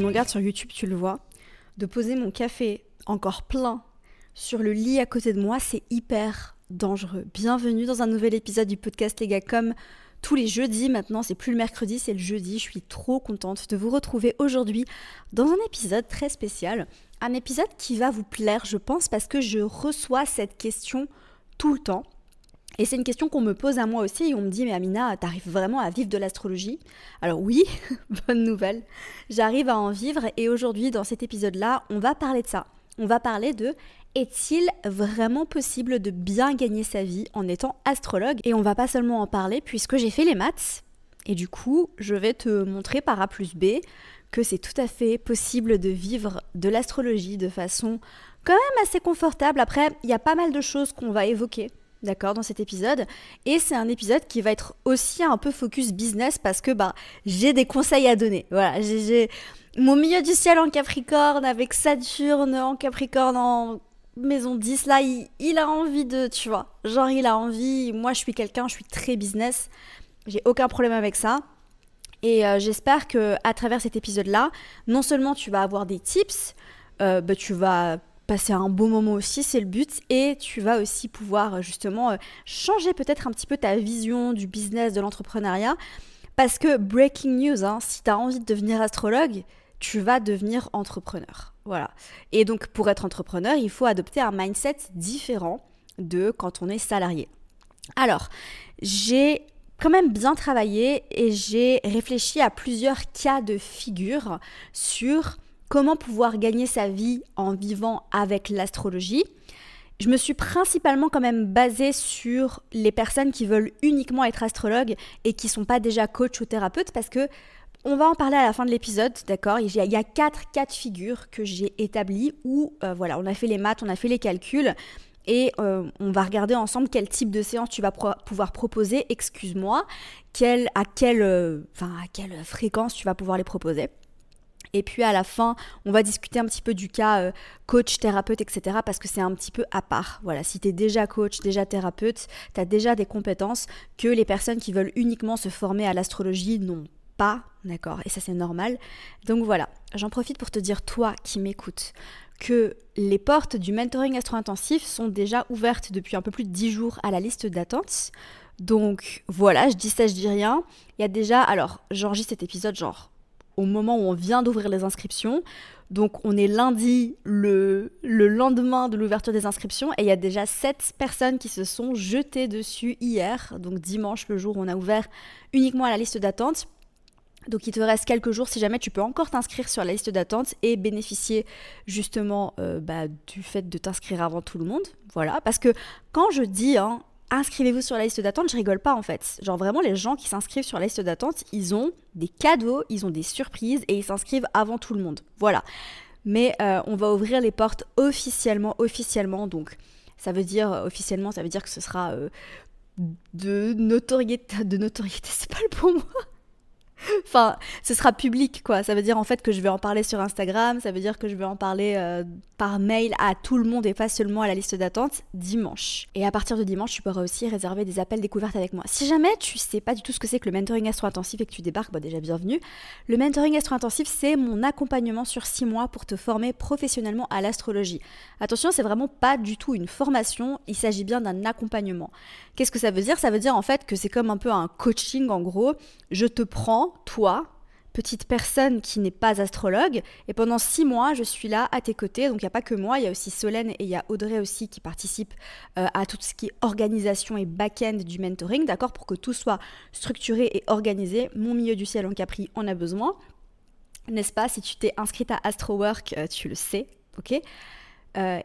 me regardes sur YouTube, tu le vois, de poser mon café encore plein sur le lit à côté de moi, c'est hyper dangereux. Bienvenue dans un nouvel épisode du podcast les gars, comme tous les jeudis maintenant, c'est plus le mercredi, c'est le jeudi. Je suis trop contente de vous retrouver aujourd'hui dans un épisode très spécial. Un épisode qui va vous plaire, je pense, parce que je reçois cette question tout le temps. Et c'est une question qu'on me pose à moi aussi et on me dit « Mais Amina, t'arrives vraiment à vivre de l'astrologie ?» Alors oui, bonne nouvelle, j'arrive à en vivre et aujourd'hui, dans cet épisode-là, on va parler de ça. On va parler de « Est-il vraiment possible de bien gagner sa vie en étant astrologue ?» Et on va pas seulement en parler puisque j'ai fait les maths et du coup, je vais te montrer par A plus B que c'est tout à fait possible de vivre de l'astrologie de façon quand même assez confortable. Après, il y a pas mal de choses qu'on va évoquer. D'accord, dans cet épisode. Et c'est un épisode qui va être aussi un peu focus business parce que j'ai des conseils à donner. Voilà, j'ai mon milieu du ciel en Capricorne avec Saturne en Capricorne en maison 10. Là, il a envie de, tu vois, genre il a envie. Moi, je suis très business. J'ai aucun problème avec ça. Et j'espère que à travers cet épisode-là, non seulement tu vas avoir des tips, tu vas passer un bon moment aussi, c'est le but, et tu vas aussi pouvoir justement changer peut-être un petit peu ta vision du business, de l'entrepreneuriat, parce que breaking news, si tu as envie de devenir astrologue, tu vas devenir entrepreneur. Voilà. Et donc pour être entrepreneur, il faut adopter un mindset différent de quand on est salarié. Alors, j'ai quand même bien travaillé et j'ai réfléchi à plusieurs cas de figure sur comment pouvoir gagner sa vie en vivant avec l'astrologie. Je me suis principalement quand même basée sur les personnes qui veulent uniquement être astrologues et qui ne sont pas déjà coach ou thérapeute parce que on va en parler à la fin de l'épisode, d'accord ? Il y a 4 cas de figure que j'ai établis où on a fait les maths, on a fait les calculs et on va regarder ensemble quel type de séance tu vas pouvoir proposer, à quelle fréquence tu vas pouvoir les proposer. Et puis à la fin, on va discuter un petit peu du cas coach, thérapeute, etc. parce que c'est un petit peu à part. Voilà, si tu es déjà coach, déjà thérapeute, tu as déjà des compétences que les personnes qui veulent uniquement se former à l'astrologie n'ont pas, d'accord ? Et ça, c'est normal. Donc voilà, j'en profite pour te dire, toi qui m'écoutes, que les portes du mentoring astro-intensif sont déjà ouvertes depuis un peu plus de 10 jours à la liste d'attente. Donc voilà, je dis ça, je dis rien. Il y a déjà, alors j'enregistre cet épisode au moment où on vient d'ouvrir les inscriptions. Donc on est lundi, le lendemain de l'ouverture des inscriptions, et il y a déjà 7 personnes qui se sont jetées dessus hier, donc dimanche, le jour où on a ouvert uniquement à la liste d'attente. Donc il te reste quelques jours, si jamais tu peux encore t'inscrire sur la liste d'attente et bénéficier justement du fait de t'inscrire avant tout le monde. Voilà, parce que quand je dis inscrivez-vous sur la liste d'attente, je rigole pas en fait. Genre vraiment, les gens qui s'inscrivent sur la liste d'attente, ils ont des cadeaux, ils ont des surprises et ils s'inscrivent avant tout le monde. Voilà. Mais on va ouvrir les portes officiellement. Donc ça veut dire officiellement, ça veut dire que ce sera de notoriété, c'est pas le bon mot. Enfin, ce sera public, quoi. Ça veut dire en fait que je vais en parler sur Instagram, ça veut dire que je vais en parler par mail à tout le monde et pas seulement à la liste d'attente dimanche. Et à partir de dimanche, tu pourras aussi réserver des appels découvertes avec moi. Si jamais tu sais pas du tout ce que c'est que le mentoring astro-intensif et que tu débarques, déjà bienvenue. Le mentoring astro-intensif, c'est mon accompagnement sur 6 mois pour te former professionnellement à l'astrologie. Attention, c'est vraiment pas du tout une formation, il s'agit bien d'un accompagnement. Qu'est-ce que ça veut dire ? Ça veut dire en fait que c'est comme un peu un coaching en gros. Je te prends, toi, petite personne qui n'est pas astrologue, et pendant 6 mois, je suis là à tes côtés. Donc il n'y a pas que moi, il y a aussi Solène et il y a Audrey aussi qui participent à tout ce qui est organisation et back-end du mentoring, d'accord ? Pour que tout soit structuré et organisé. Mon milieu du ciel en Capri en a besoin, n'est-ce pas ? Si tu t'es inscrite à AstroWork, tu le sais, ok ?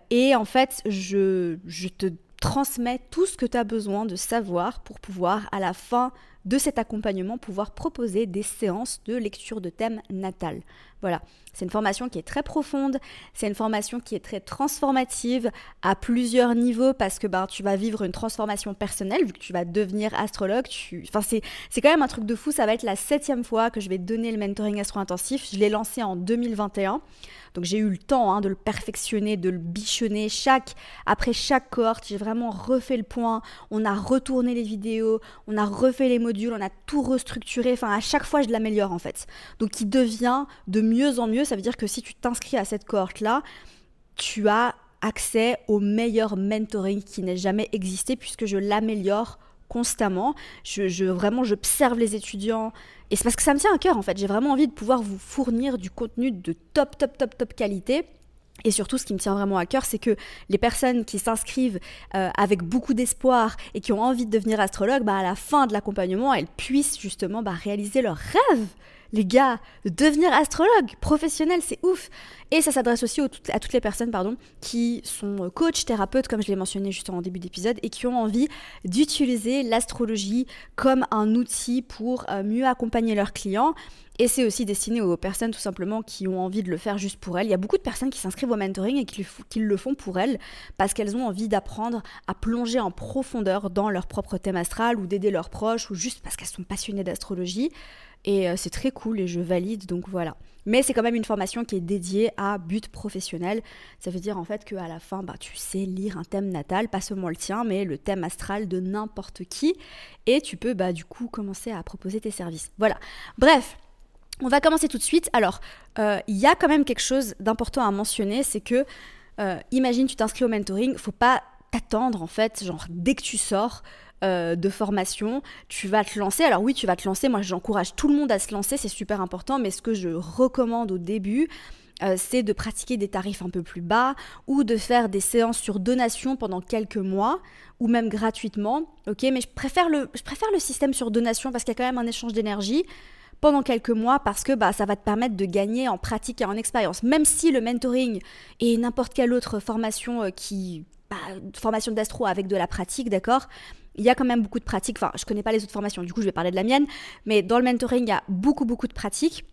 Et en fait, je te transmets tout ce que tu as besoin de savoir pour pouvoir, à la fin de cet accompagnement, pouvoir proposer des séances de lecture de thème natal. Voilà, c'est une formation qui est très profonde, c'est une formation qui est très transformative à plusieurs niveaux parce que tu vas vivre une transformation personnelle vu que tu vas devenir astrologue. C'est quand même un truc de fou, ça va être la 7e fois que je vais donner le mentoring astro-intensif. Je l'ai lancé en 2021. Donc j'ai eu le temps de le perfectionner, de le bichonner. Après chaque cohorte, j'ai vraiment refait le point. On a retourné les vidéos, on a refait les modules. modules, on a tout restructuré. Enfin, à chaque fois, je l'améliore en fait. Donc, il devient de mieux en mieux. Ça veut dire que si tu t'inscris à cette cohorte-là, tu as accès au meilleur mentoring qui n'ait jamais existé puisque je l'améliore constamment. Vraiment, j'observe les étudiants et c'est parce que ça me tient à cœur en fait. J'ai vraiment envie de pouvoir vous fournir du contenu de top qualité. Et surtout, ce qui me tient vraiment à cœur, c'est que les personnes qui s'inscrivent avec beaucoup d'espoir et qui ont envie de devenir astrologue, à la fin de l'accompagnement, elles puissent justement réaliser leur rêve. Les gars, de devenir astrologue professionnel, c'est ouf. Et ça s'adresse aussi à toutes les personnes qui sont coachs, thérapeutes, comme je l'ai mentionné juste en début d'épisode, et qui ont envie d'utiliser l'astrologie comme un outil pour mieux accompagner leurs clients. Et c'est aussi destiné aux personnes tout simplement qui ont envie de le faire juste pour elles. Il y a beaucoup de personnes qui s'inscrivent au mentoring et qui le font pour elles parce qu'elles ont envie d'apprendre à plonger en profondeur dans leur propre thème astral ou d'aider leurs proches ou juste parce qu'elles sont passionnées d'astrologie. Et c'est très cool et je valide, donc voilà. Mais c'est quand même une formation qui est dédiée à but professionnel. Ça veut dire en fait qu'à la fin, tu sais lire un thème natal, pas seulement le tien, mais le thème astral de n'importe qui. Et tu peux du coup commencer à proposer tes services. Voilà. Bref. On va commencer tout de suite. Alors, il y a quand même quelque chose d'important à mentionner, c'est que, imagine, tu t'inscris au mentoring, faut pas t'attendre en fait, genre dès que tu sors de formation, tu vas te lancer. Alors oui, tu vas te lancer, moi j'encourage tout le monde à se lancer, c'est super important, mais ce que je recommande au début, c'est de pratiquer des tarifs un peu plus bas ou de faire des séances sur donation pendant quelques mois ou même gratuitement, ok. Mais je préfère le système sur donation parce qu'il y a quand même un échange d'énergie pendant quelques mois parce que ça va te permettre de gagner en pratique et en expérience. Même si le mentoring et n'importe quelle autre formation formation d'astro avec de la pratique, d'accord, il y a quand même beaucoup de pratique. Enfin, je connais pas les autres formations, du coup je vais parler de la mienne, mais dans le mentoring, il y a beaucoup de pratique.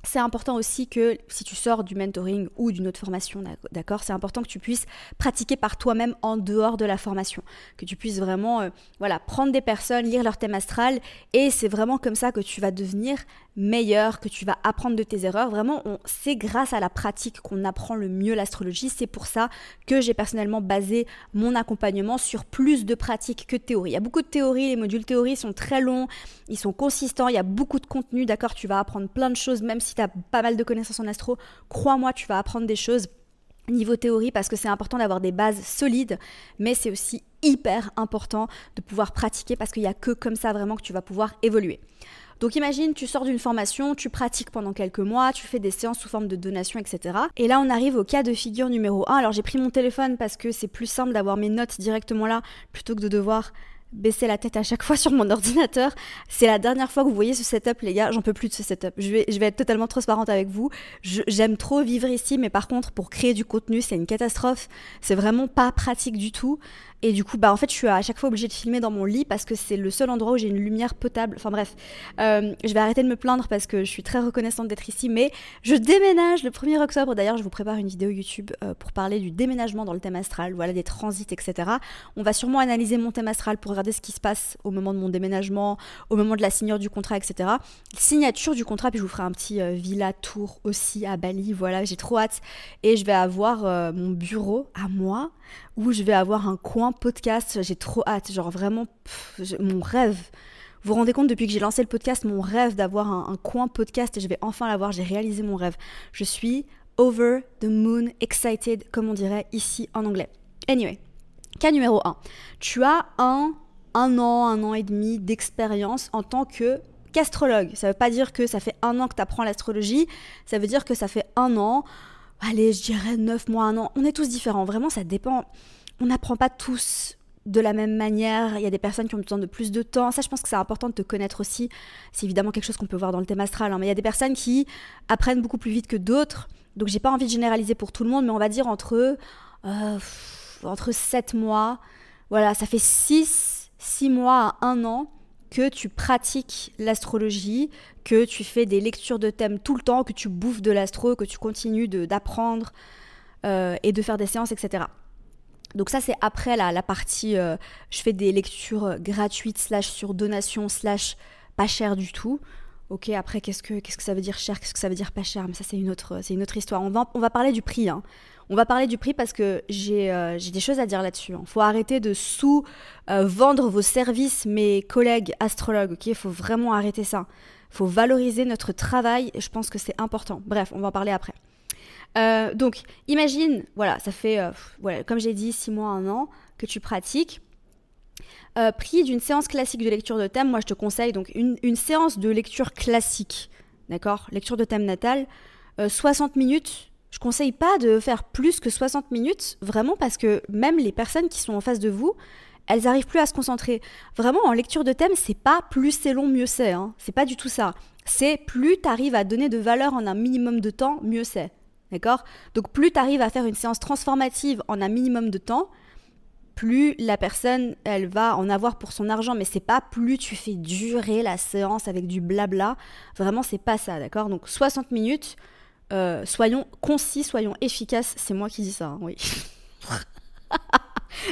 C'est important aussi que si tu sors du mentoring ou d'une autre formation, d'accord, c'est important que tu puisses pratiquer par toi-même en dehors de la formation, que tu puisses vraiment prendre des personnes, lire leur thème astral et c'est vraiment comme ça que tu vas devenir meilleur, que tu vas apprendre de tes erreurs. Vraiment, c'est grâce à la pratique qu'on apprend le mieux l'astrologie. C'est pour ça que j'ai personnellement basé mon accompagnement sur plus de pratique que de théorie. Il y a beaucoup de théorie, les modules théorie sont très longs, ils sont consistants, il y a beaucoup de contenu, d'accord, tu vas apprendre plein de choses, même si tu as pas mal de connaissances en astro, crois-moi, tu vas apprendre des choses niveau théorie parce que c'est important d'avoir des bases solides, mais c'est aussi hyper important de pouvoir pratiquer parce qu'il n'y a que comme ça vraiment que tu vas pouvoir évoluer. Donc imagine, tu sors d'une formation, tu pratiques pendant quelques mois, tu fais des séances sous forme de donation, etc. Et là, on arrive au cas de figure numéro 1. Alors j'ai pris mon téléphone parce que c'est plus simple d'avoir mes notes directement là plutôt que de devoir baisser la tête à chaque fois sur mon ordinateur. C'est la dernière fois que vous voyez ce setup, les gars, j'en peux plus de ce setup. Je vais être totalement transparente avec vous. J'aime trop vivre ici, mais par contre, pour créer du contenu, c'est une catastrophe. C'est vraiment pas pratique du tout. Et du coup, en fait, je suis à chaque fois obligée de filmer dans mon lit parce que c'est le seul endroit où j'ai une lumière potable. Enfin bref, je vais arrêter de me plaindre parce que je suis très reconnaissante d'être ici. Mais je déménage le 1er octobre. D'ailleurs, je vous prépare une vidéo YouTube pour parler du déménagement dans le thème astral, voilà, des transits, etc. On va sûrement analyser mon thème astral pour regarder ce qui se passe au moment de mon déménagement, au moment de la signature du contrat, etc. Signature du contrat, puis je vous ferai un petit villa tour aussi à Bali. Voilà, j'ai trop hâte. Et je vais avoir mon bureau à moi où je vais avoir un coin podcast, j'ai trop hâte, genre vraiment, mon rêve. Vous vous rendez compte, depuis que j'ai lancé le podcast, mon rêve d'avoir un coin podcast et je vais enfin l'avoir, j'ai réalisé mon rêve. Je suis over the moon excited, comme on dirait ici en anglais. Anyway, cas numéro 1. Tu as un an et demi d'expérience en tant qu'astrologue. Ça veut pas dire que ça fait 1 an que tu apprends l'astrologie, ça veut dire que ça fait 1 an, allez, je dirais 9 mois, 1 an. On est tous différents, vraiment ça dépend. On n'apprend pas tous de la même manière, il y a des personnes qui ont besoin de plus de temps. Ça, je pense que c'est important de te connaître aussi. C'est évidemment quelque chose qu'on peut voir dans le thème astral, mais il y a des personnes qui apprennent beaucoup plus vite que d'autres. Donc j'ai pas envie de généraliser pour tout le monde, mais on va dire entre 7 mois, voilà, ça fait 6 mois à 1 an que tu pratiques l'astrologie, que tu fais des lectures de thèmes tout le temps, que tu bouffes de l'astro, que tu continues d'apprendre et de faire des séances, etc. Donc ça, c'est après la partie je fais des lectures gratuites / sur donation / pas cher du tout. Ok, après, qu'est-ce que ça veut dire cher, qu'est-ce que ça veut dire pas cher, mais ça, c'est une autre histoire. On va parler du prix, hein. On va parler du prix parce que j'ai des choses à dire là-dessus. Faut arrêter de vendre vos services, mes collègues astrologues, ok? Faut vraiment arrêter ça. Faut valoriser notre travail, et je pense que c'est important. Bref, on va en parler après. Donc, imagine, voilà, ça fait, comme j'ai dit, 6 mois, 1 an que tu pratiques. Prix d'une séance classique de lecture de thème, moi je te conseille donc une séance de lecture classique, d'accord? Lecture de thème natal, 60 minutes. Je conseille pas de faire plus que 60 minutes, vraiment parce que même les personnes qui sont en face de vous, elles n'arrivent plus à se concentrer. Vraiment, en lecture de thème, c'est pas plus c'est long, mieux c'est. Hein. C'est pas du tout ça. C'est plus tu arrives à donner de valeur en un minimum de temps, mieux c'est. D'accord? Donc plus tu arrives à faire une séance transformative en un minimum de temps, plus la personne, elle va en avoir pour son argent. Mais c'est pas plus tu fais durer la séance avec du blabla. Vraiment, c'est pas ça, d'accord? Donc 60 minutes, soyons concis, soyons efficaces. C'est moi qui dis ça, hein, oui.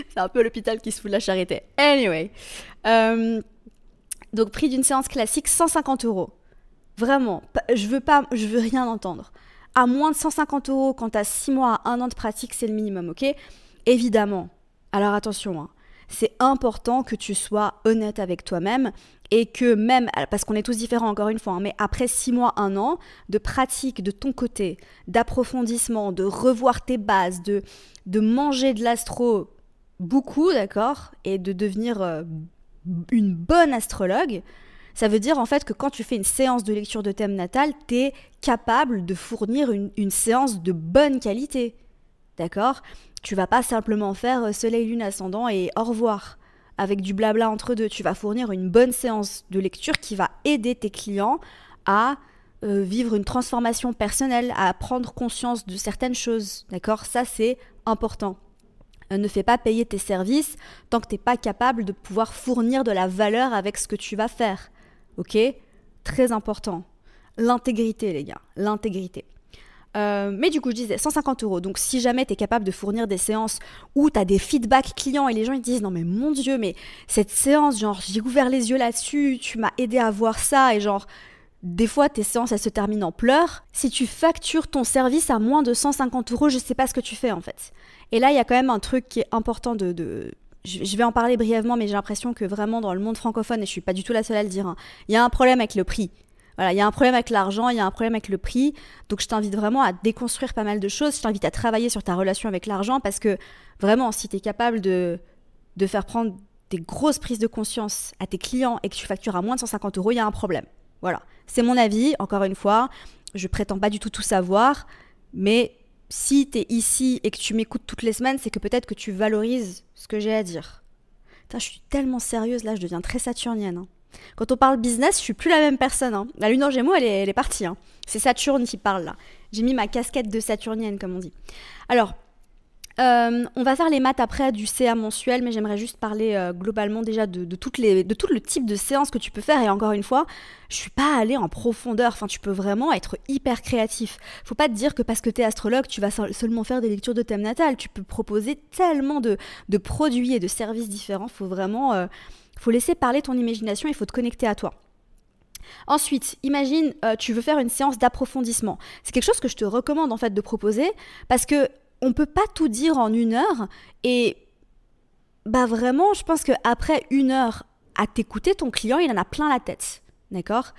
C'est un peu l'hôpital qui se fout de la charité. Anyway. Donc, prix d'une séance classique, 150 €. Vraiment, je veux rien entendre. À moins de 150 € quand tu as 6 mois à 1 an de pratique, c'est le minimum, ok? Évidemment. Alors attention, hein, c'est important que tu sois honnête avec toi-même et que même, parce qu'on est tous différents encore une fois, hein, mais après 6 mois, 1 an de pratique de ton côté, d'approfondissement, de revoir tes bases, de manger de l'astro beaucoup, d'accord, et de devenir une bonne astrologue, ça veut dire en fait que quand tu fais une séance de lecture de thème natal, tu es capable de fournir une séance de bonne qualité, d'accord? Tu vas pas simplement faire soleil, lune, ascendant et au revoir avec du blabla entre deux. Tu vas fournir une bonne séance de lecture qui va aider tes clients à vivre une transformation personnelle, à prendre conscience de certaines choses, d'accord? Ça, c'est important. Ne fais pas payer tes services tant que tu n'es pas capable de pouvoir fournir de la valeur avec ce que tu vas faire. Ok? Très important. L'intégrité, les gars. L'intégrité. Mais du coup, je disais 150 €. Donc, si jamais tu es capable de fournir des séances où tu as des feedbacks clients et les gens ils disent « Non mais mon Dieu, mais cette séance, genre, j'ai ouvert les yeux là-dessus, tu m'as aidé à voir ça. » Et genre, des fois, tes séances, elles se terminent en pleurs. Si tu factures ton service à moins de 150 €, je sais pas ce que tu fais en fait. Et là, il y a quand même un truc qui est important je vais en parler brièvement, mais j'ai l'impression que vraiment dans le monde francophone, et je suis pas du tout la seule à le dire, hein, il y a un problème avec le prix. Voilà, il y a un problème avec l'argent, il y a un problème avec le prix. Donc, je t'invite vraiment à déconstruire pas mal de choses. Je t'invite à travailler sur ta relation avec l'argent parce que vraiment, si tu es capable de faire prendre des grosses prises de conscience à tes clients et que tu factures à moins de 150 €, il y a un problème. Voilà, c'est mon avis. Encore une fois, je prétends pas du tout savoir, mais si tu es ici et que tu m'écoutes toutes les semaines, c'est que peut-être que tu valorises ce que j'ai à dire. Putain, je suis tellement sérieuse là, je deviens très saturnienne. Hein. Quand on parle business, je suis plus la même personne. Hein. La lune en Gémeaux, elle est partie. Hein. C'est Saturne qui parle là. J'ai mis ma casquette de saturnienne, comme on dit. Alors, on va faire les maths après du CA mensuel, mais j'aimerais juste parler globalement déjà de tout le type de séance que tu peux faire. Et encore une fois, je suis pas allée en profondeur. Enfin, tu peux vraiment être hyper créatif. Faut pas te dire que parce que tu es astrologue, tu vas seulement faire des lectures de thème natal. Tu peux proposer tellement de produits et de services différents. Faut vraiment... faut laisser parler ton imagination, il faut te connecter à toi. Ensuite, imagine, tu veux faire une séance d'approfondissement. C'est quelque chose que je te recommande en fait de proposer parce que on peut pas tout dire en 1 heure et bah vraiment, je pense qu'après 1 heure à t'écouter, ton client, il en a plein la tête, d'accord ?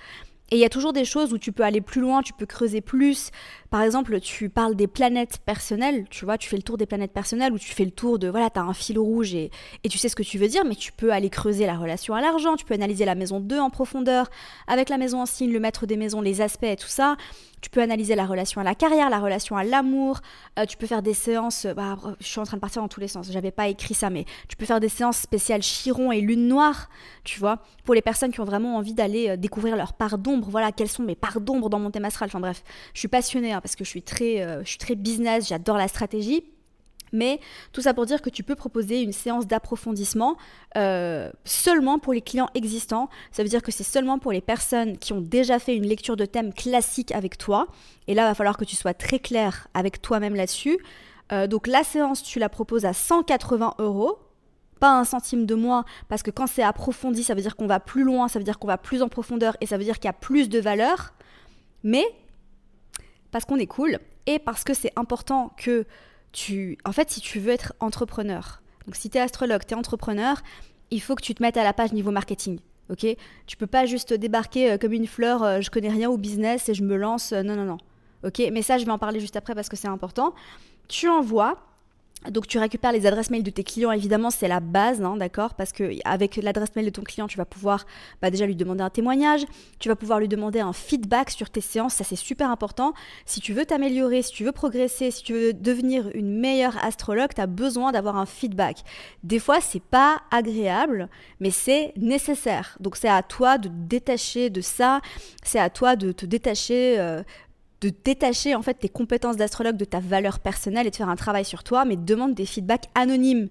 Et il y a toujours des choses où tu peux aller plus loin, tu peux creuser plus. Par exemple, tu parles des planètes personnelles, tu vois, tu fais le tour des planètes personnelles ou tu fais le tour de, voilà, tu as un fil rouge et tu sais ce que tu veux dire, mais tu peux aller creuser la relation à l'argent, tu peux analyser la maison 2 en profondeur, avec la maison en signe, le maître des maisons, les aspects et tout ça. Tu peux analyser la relation à la carrière, la relation à l'amour. Tu peux faire des séances, je suis en train de partir dans tous les sens, j'avais pas écrit ça, mais tu peux faire des séances spéciales Chiron et Lune Noire, tu vois, pour les personnes qui ont vraiment envie d'aller découvrir leur part d'ombre. Voilà, quelles sont mes parts d'ombre dans mon thème astral. Enfin bref, je suis passionnée parce que je suis très business, j'adore la stratégie. Mais tout ça pour dire que tu peux proposer une séance d'approfondissement seulement pour les clients existants. Ça veut dire que c'est seulement pour les personnes qui ont déjà fait une lecture de thème classique avec toi. Et là, il va falloir que tu sois très clair avec toi-même là-dessus. Donc la séance, tu la proposes à 180 €. Pas 1 centime de moins, parce que quand c'est approfondi, ça veut dire qu'on va plus loin, ça veut dire qu'on va plus en profondeur et ça veut dire qu'il y a plus de valeur. Mais parce qu'on est cool et parce que c'est important que En fait, si tu veux être entrepreneur, donc si tu es astrologue, tu es entrepreneur, il faut que tu te mettes à la page niveau marketing. Ok, tu peux pas juste débarquer comme une fleur, je connais rien au business et je me lance. Non, non, non. Ok, mais ça, je vais en parler juste après parce que c'est important. Tu envoies. Donc tu récupères les adresses mail de tes clients, évidemment c'est la base, hein, d'accord? Parce qu'avec l'adresse mail de ton client, tu vas pouvoir déjà lui demander un témoignage, tu vas pouvoir lui demander un feedback sur tes séances, ça c'est super important. Si tu veux t'améliorer, si tu veux progresser, si tu veux devenir une meilleure astrologue, tu as besoin d'avoir un feedback. Des fois c'est pas agréable, mais c'est nécessaire. Donc c'est à toi de te détacher de ça, c'est à toi de te détacher... en fait tes compétences d'astrologue de ta valeur personnelle et de faire un travail sur toi, mais demande des feedbacks anonymes.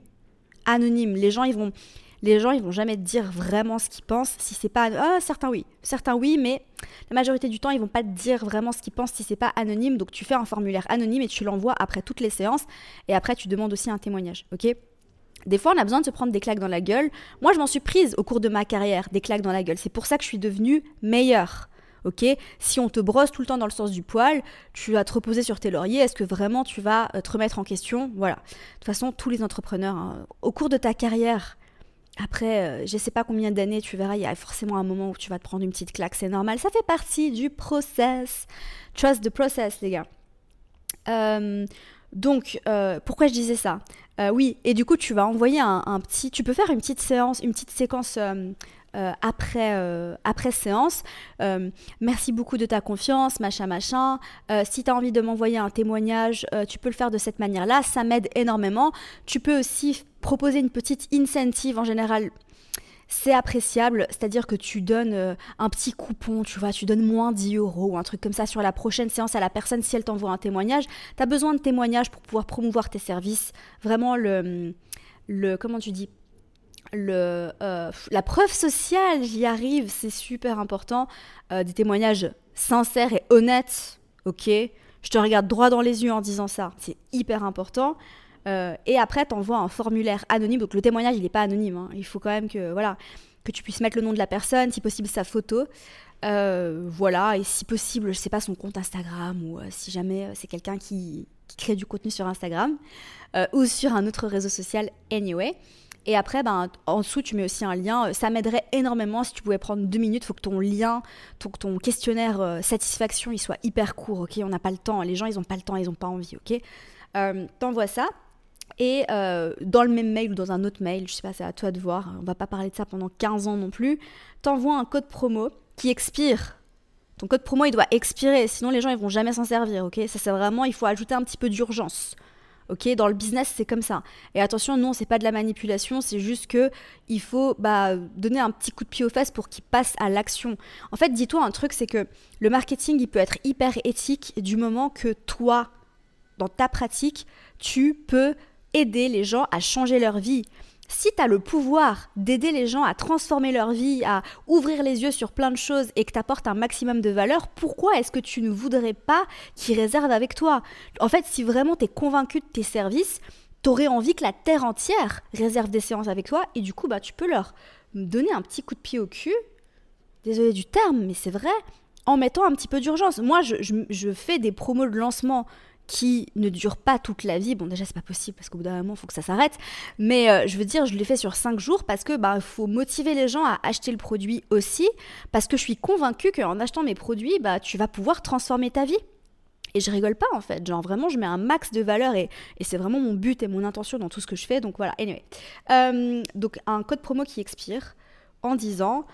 Anonymes. Les gens ils vont jamais te dire vraiment ce qu'ils pensent si c'est pas certains oui, mais la majorité du temps ils vont pas te dire vraiment ce qu'ils pensent si c'est pas anonyme. Donc tu fais un formulaire anonyme et tu l'envoies après toutes les séances et après tu demandes aussi un témoignage, ok? Des fois, on a besoin de se prendre des claques dans la gueule. Moi, je m'en suis prise au cours de ma carrière, des claques dans la gueule. C'est pour ça que je suis devenue meilleure. Ok, si on te brosse tout le temps dans le sens du poil, tu vas te reposer sur tes lauriers, est-ce que vraiment tu vas te remettre en question? Voilà. De toute façon, tous les entrepreneurs, hein, au cours de ta carrière, après, je sais pas combien d'années, tu verras, il y a forcément un moment où tu vas te prendre une petite claque, c'est normal. Ça fait partie du process. Trust the process, les gars. Donc, pourquoi je disais ça? Oui, et du coup, tu vas envoyer tu peux faire une petite séquence après séance. Merci beaucoup de ta confiance, machin. Si tu as envie de m'envoyer un témoignage, tu peux le faire de cette manière-là. Ça m'aide énormément. Tu peux aussi proposer une petite incentive en général. C'est appréciable, c'est-à-dire que tu donnes un petit coupon, tu vois, tu donnes moins 10 € ou un truc comme ça sur la prochaine séance à la personne si elle t'envoie un témoignage. Tu as besoin de témoignages pour pouvoir promouvoir tes services. Vraiment, comment tu dis, la preuve sociale, j'y arrive, c'est super important. Des témoignages sincères et honnêtes, ok? Je te regarde droit dans les yeux en disant ça, c'est hyper important. Et après, tu envoies un formulaire anonyme. Donc le témoignage, il n'est pas anonyme, hein. Il faut quand même que tu puisses mettre le nom de la personne, si possible sa photo. Voilà, et si possible, je sais pas, son compte Instagram, ou si jamais c'est quelqu'un qui crée du contenu sur Instagram ou sur un autre réseau social anyway. Et après, en dessous, tu mets aussi un lien. Ça m'aiderait énormément si tu pouvais prendre 2 minutes. Il faut que ton lien, ton questionnaire satisfaction, il soit hyper court, ok? On n'a pas le temps. Les gens, ils n'ont pas le temps, ils n'ont pas envie, ok? T'envoies ça. Et dans le même mail ou dans un autre mail, je sais pas, c'est à toi de voir, on va pas parler de ça pendant 15 ans non plus, t'envoies un code promo qui expire. Ton code promo, il doit expirer, sinon les gens, ils vont jamais s'en servir, ok? Ça, c'est vraiment, il faut ajouter un petit peu d'urgence, ok? Dans le business, c'est comme ça. Et attention, non, c'est pas de la manipulation, c'est juste que il faut donner un petit coup de pied aux fesses pour qu'ils passent à l'action. En fait, dis-toi un truc, c'est que le marketing, il peut être hyper éthique du moment que toi, dans ta pratique, tu peux aider les gens à changer leur vie. Si tu as le pouvoir d'aider les gens à transformer leur vie, à ouvrir les yeux sur plein de choses et que tu apportes un maximum de valeur, pourquoi est-ce que tu ne voudrais pas qu'ils réservent avec toi? En fait, si vraiment tu es convaincu de tes services, tu aurais envie que la terre entière réserve des séances avec toi et du coup, tu peux leur donner un petit coup de pied au cul. Désolée du terme, mais c'est vrai, en mettant un petit peu d'urgence. Moi, je fais des promos de lancement qui ne dure pas toute la vie. Bon, déjà, c'est pas possible parce qu'au bout d'un moment, il faut que ça s'arrête. Mais je veux dire, je l'ai fait sur 5 jours parce que faut motiver les gens à acheter le produit aussi. Parce que je suis convaincue qu'en achetant mes produits, tu vas pouvoir transformer ta vie. Et je rigole pas, en fait. Genre, vraiment, je mets un max de valeur et c'est vraiment mon but et mon intention dans tout ce que je fais. Donc, voilà. Anyway. Donc, un code promo qui expire en disant,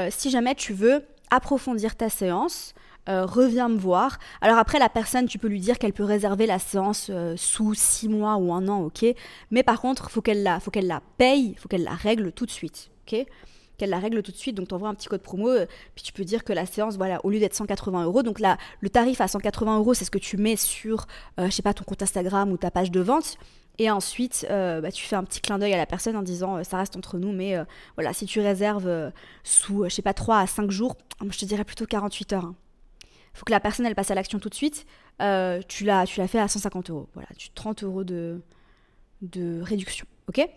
si jamais tu veux approfondir ta séance, reviens me voir. Alors après, la personne, tu peux lui dire qu'elle peut réserver la séance sous 6 mois ou 1 an, ok? Mais par contre, faut qu'elle la paye, faut qu'elle la règle tout de suite, ok? Qu'elle la règle tout de suite, donc t'envoies un petit code promo, puis tu peux dire que la séance, voilà, au lieu d'être 180 €, donc là, le tarif à 180 €, c'est ce que tu mets sur, je sais pas, ton compte Instagram ou ta page de vente. Et ensuite, tu fais un petit clin d'œil à la personne en disant ça reste entre nous, mais voilà, si tu réserves sous, je sais pas, 3 à 5 jours, je te dirais plutôt 48 heures, hein. Faut que la personne, elle passe à l'action tout de suite. Tu l'as fait à 150 €. Voilà, 30 € de réduction. Ok?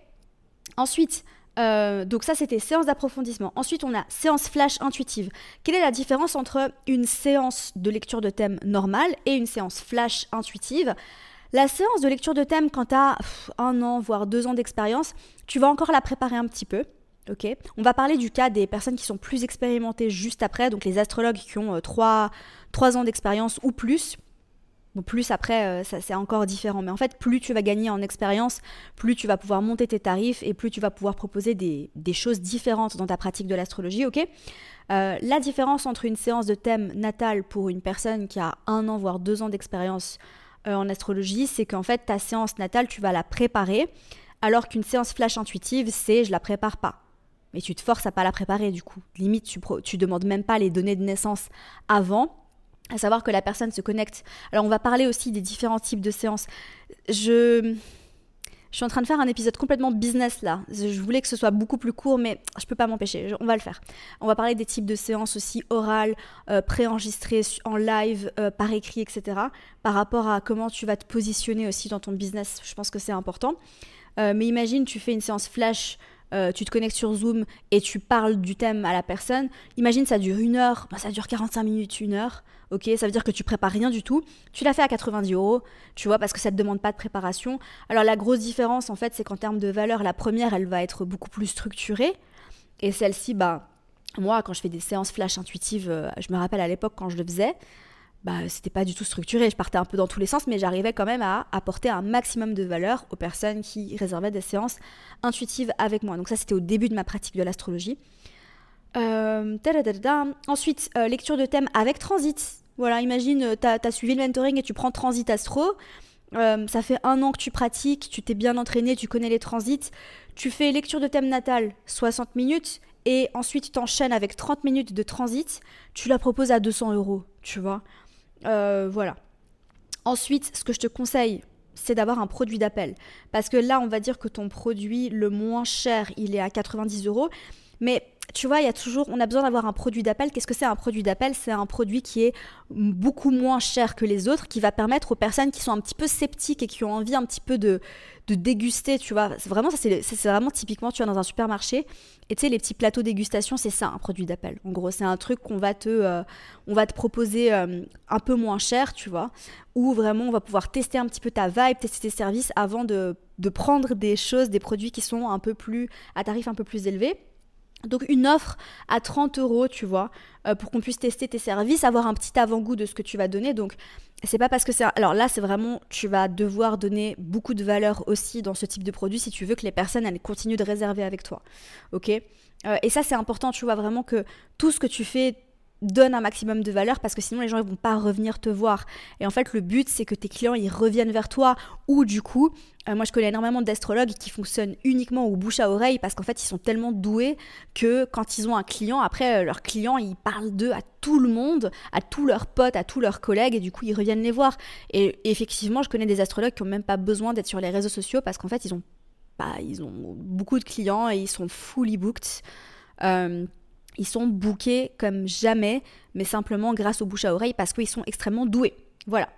Ensuite, donc ça, c'était séance d'approfondissement. Ensuite, on a séance flash intuitive. Quelle est la différence entre une séance de lecture de thème normale et une séance flash intuitive? La séance de lecture de thème, quand tu as 1 an, voire 2 ans d'expérience, tu vas encore la préparer un petit peu. Okay. On va parler du cas des personnes qui sont plus expérimentées juste après, donc les astrologues qui ont 3 ans d'expérience ou plus. Bon, plus après, ça, c'est encore différent. Mais en fait, plus tu vas gagner en expérience, plus tu vas pouvoir monter tes tarifs et plus tu vas pouvoir proposer des choses différentes dans ta pratique de l'astrologie. Ok. La différence entre une séance de thème natal pour une personne qui a 1 an, voire 2 ans d'expérience en astrologie, c'est qu'en fait, ta séance natale, tu vas la préparer, alors qu'une séance flash intuitive, c'est je la prépare pas. Mais tu te forces à pas la préparer du coup. Limite, tu demandes même pas les données de naissance avant, à savoir que la personne se connecte. Alors on va parler aussi des différents types de séances. Je suis en train de faire un épisode complètement business là. Je voulais que ce soit beaucoup plus court, mais je peux pas m'empêcher. On va le faire. On va parler des types de séances aussi orales, préenregistrées, en live, par écrit, etc. Par rapport à comment tu vas te positionner aussi dans ton business. Je pense que c'est important. Mais imagine, tu fais une séance flash, tu te connectes sur Zoom et tu parles du thème à la personne. Imagine, ça dure 1 heure, ça dure 45 minutes, 1 heure. Ok, ça veut dire que tu prépares rien du tout. Tu l'as fait à 90 €, tu vois, parce que ça te demande pas de préparation. Alors la grosse différence, en fait, c'est qu'en termes de valeur, la première, elle va être beaucoup plus structurée. Et celle-ci, moi, quand je fais des séances flash intuitives, je me rappelle à l'époque quand je le faisais, c'était pas du tout structuré. Je partais un peu dans tous les sens, mais j'arrivais quand même à apporter un maximum de valeur aux personnes qui réservaient des séances intuitives avec moi. Donc ça, c'était au début de ma pratique de l'astrologie. Ensuite, lecture de thème avec transit. Voilà, imagine, t'as suivi le mentoring et tu prends transit astro. Ça fait 1 an que tu pratiques, tu t'es bien entraîné, tu connais les transits. Tu fais lecture de thème natal, 60 minutes, et ensuite tu t'enchaînes avec 30 minutes de transit. Tu la proposes à 200 €, tu vois. Voilà. Ensuite, ce que je te conseille, c'est d'avoir un produit d'appel. Parce que là, on va dire que ton produit le moins cher, il est à 90 €. Mais tu vois, on a besoin d'avoir un produit d'appel. Qu'est-ce que c'est un produit d'appel ? C'est un produit qui est beaucoup moins cher que les autres, qui va permettre aux personnes qui sont un petit peu sceptiques et qui ont envie un petit peu de déguster, tu vois. C'est vraiment typiquement, tu vas dans un supermarché et tu sais, les petits plateaux dégustation, c'est ça, un produit d'appel. En gros, c'est un truc qu'on va te proposer un peu moins cher, tu vois, où vraiment on va pouvoir tester un petit peu ta vibe, tester tes services avant de prendre des produits qui sont à tarif un peu plus élevé. Donc une offre à 30 €, tu vois, pour qu'on puisse tester tes services, avoir un petit avant-goût de ce que tu vas donner. Donc c'est pas parce que alors là, c'est vraiment, tu vas devoir donner beaucoup de valeur aussi dans ce type de produit si tu veux que les personnes, elles continuent de réserver avec toi. Ok. Et ça, c'est important, tu vois, vraiment que tout ce que tu fais donne un maximum de valeur, parce que sinon les gens, ils vont pas revenir te voir. Et en fait, le but, c'est que tes clients, ils reviennent vers toi, ou du coup, moi je connais énormément d'astrologues qui fonctionnent uniquement au bouche à oreille, parce qu'en fait, ils sont tellement doués que quand ils ont un client, après, leurs clients, ils parlent d'eux à tout le monde, à tous leurs potes, à tous leurs collègues, et du coup, ils reviennent les voir. Et effectivement, je connais des astrologues qui ont même pas besoin d'être sur les réseaux sociaux, parce qu'en fait, ils ont beaucoup de clients et ils sont fully booked. Ils sont bookés comme jamais, mais simplement grâce au bouche à oreille, parce qu'ils sont extrêmement doués. Voilà.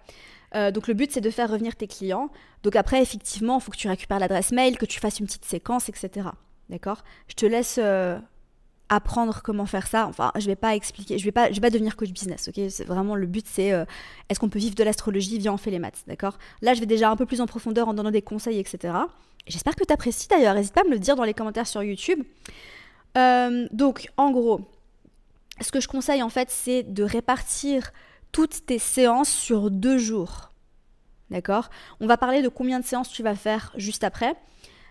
Donc le but, c'est de faire revenir tes clients. Donc après, effectivement, il faut que tu récupères l'adresse mail, que tu fasses une petite séquence, etc. D'accord ? Je te laisse apprendre comment faire ça. Enfin, je vais pas expliquer, je vais pas devenir coach business, ok ? C'est vraiment, le but, c'est est-ce qu'on peut vivre de l'astrologie ? Viens, on fait les maths, d'accord ? Là, je vais déjà un peu plus en profondeur en donnant des conseils, etc. Et j'espère que tu apprécies d'ailleurs. N'hésite pas à me le dire dans les commentaires sur YouTube. Donc, en gros, ce que je conseille en fait, c'est de répartir toutes tes séances sur 2 jours. D'accord ? On va parler de combien de séances tu vas faire juste après.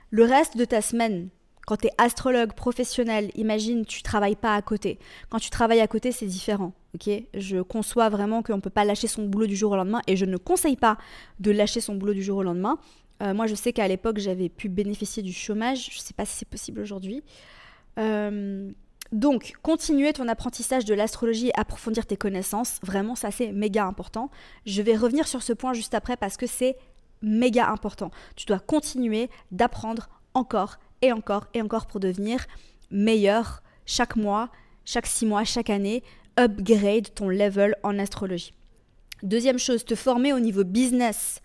Le reste de ta semaine, quand tu es astrologue professionnel, imagine, tu travailles pas à côté. Quand tu travailles à côté, c'est différent. Ok ? Je conçois vraiment qu'on ne peut pas lâcher son boulot du jour au lendemain, et je ne conseille pas de lâcher son boulot du jour au lendemain. Moi, je sais qu'à l'époque, j'avais pu bénéficier du chômage. Je ne sais pas si c'est possible aujourd'hui. Donc, continuer ton apprentissage de l'astrologie et approfondir tes connaissances, vraiment, ça c'est méga important. Je vais revenir sur ce point juste après parce que c'est méga important. Tu dois continuer d'apprendre encore et encore et encore pour devenir meilleur chaque mois, chaque 6 mois, chaque année. Upgrade ton level en astrologie. Deuxième chose, te former au niveau business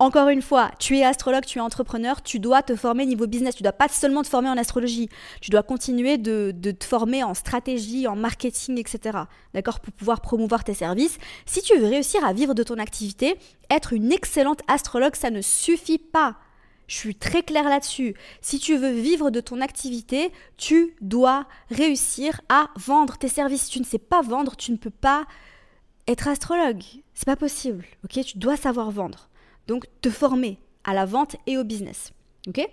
Encore une fois, tu es astrologue, tu es entrepreneur, tu dois te former niveau business. Tu ne dois pas seulement te former en astrologie. Tu dois continuer de te former en stratégie, en marketing, etc. D'accord? Pour pouvoir promouvoir tes services. Si tu veux réussir à vivre de ton activité, être une excellente astrologue, ça ne suffit pas. Je suis très claire là-dessus. Si tu veux vivre de ton activité, tu dois réussir à vendre tes services. Si tu ne sais pas vendre, tu ne peux pas être astrologue. C'est pas possible. Ok? Tu dois savoir vendre. Donc, te former à la vente et au business. Ok?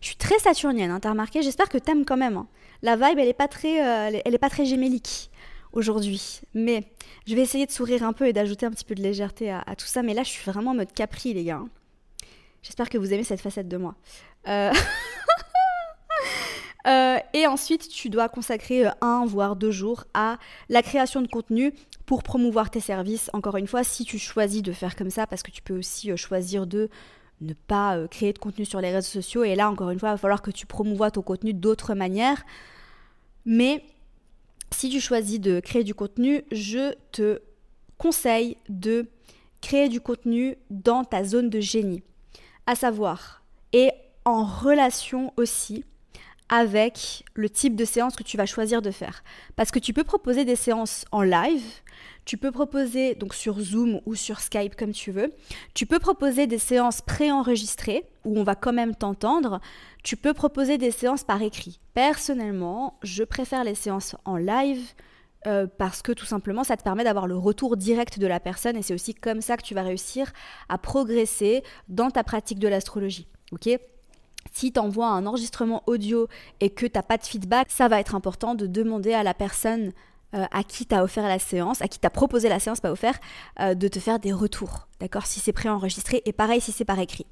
Je suis très saturnienne, hein, t'as remarqué? J'espère que t'aimes quand même. Hein. La vibe, elle est pas très gémélique aujourd'hui. Mais je vais essayer de sourire un peu et d'ajouter un petit peu de légèreté à tout ça. Mais là, je suis vraiment en mode Capri, les gars. J'espère que vous aimez cette facette de moi. Et ensuite, tu dois consacrer 1 voire 2 jours à la création de contenu pour promouvoir tes services. Encore une fois, si tu choisis de faire comme ça, parce que tu peux aussi choisir de ne pas créer de contenu sur les réseaux sociaux. Et là, encore une fois, il va falloir que tu promouvoies ton contenu d'autres manières. Mais si tu choisis de créer du contenu, je te conseille de créer du contenu dans ta zone de génie. À savoir, et en relation aussi avec le type de séance que tu vas choisir de faire. Parce que tu peux proposer des séances en live, tu peux proposer donc sur Zoom ou sur Skype comme tu veux, tu peux proposer des séances préenregistrées où on va quand même t'entendre, tu peux proposer des séances par écrit. Personnellement, je préfère les séances en live parce que tout simplement ça te permet d'avoir le retour direct de la personne et c'est aussi comme ça que tu vas réussir à progresser dans ta pratique de l'astrologie. Ok ? Si tu envoies un enregistrement audio et que tu n'as pas de feedback, ça va être important de demander à la personne à qui tu as offert la séance, à qui tu as proposé la séance, pas offert, de te faire des retours, d'accord? Si c'est préenregistré et pareil si c'est par écrit.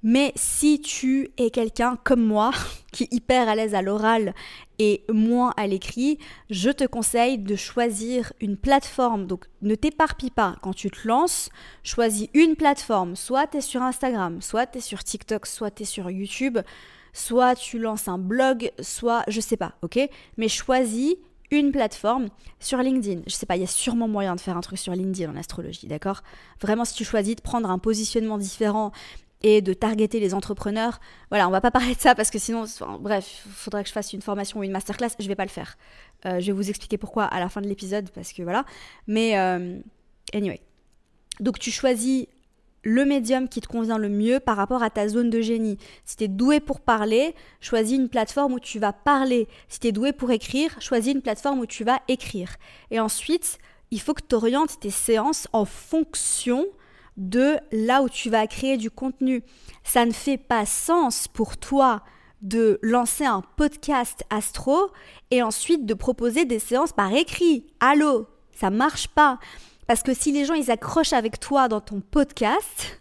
Mais si tu es quelqu'un comme moi, qui est hyper à l'aise à l'oral et moins à l'écrit, je te conseille de choisir une plateforme. Donc ne t'éparpille pas quand tu te lances, choisis une plateforme. Soit tu es sur Instagram, soit tu es sur TikTok, soit tu es sur YouTube, soit tu lances un blog, soit je sais pas, ok? Mais choisis une plateforme sur LinkedIn. Je sais pas, il y a sûrement moyen de faire un truc sur LinkedIn en astrologie, d'accord? Vraiment, si tu choisis de prendre un positionnement différent et de targeter les entrepreneurs. Voilà, on va pas parler de ça parce que sinon, bref, il faudrait que je fasse une formation ou une masterclass, je vais pas le faire. Je vais vous expliquer pourquoi à la fin de l'épisode parce que voilà. Mais anyway. Donc tu choisis le médium qui te convient le mieux par rapport à ta zone de génie. Si tu es doué pour parler, choisis une plateforme où tu vas parler. Si tu es doué pour écrire, choisis une plateforme où tu vas écrire. Et ensuite, il faut que tu orientes tes séances en fonction de là où tu vas créer du contenu. Ça ne fait pas sens pour toi de lancer un podcast astro et ensuite de proposer des séances par écrit. Allô, ça marche pas. Parce que si les gens ils accrochent avec toi dans ton podcast,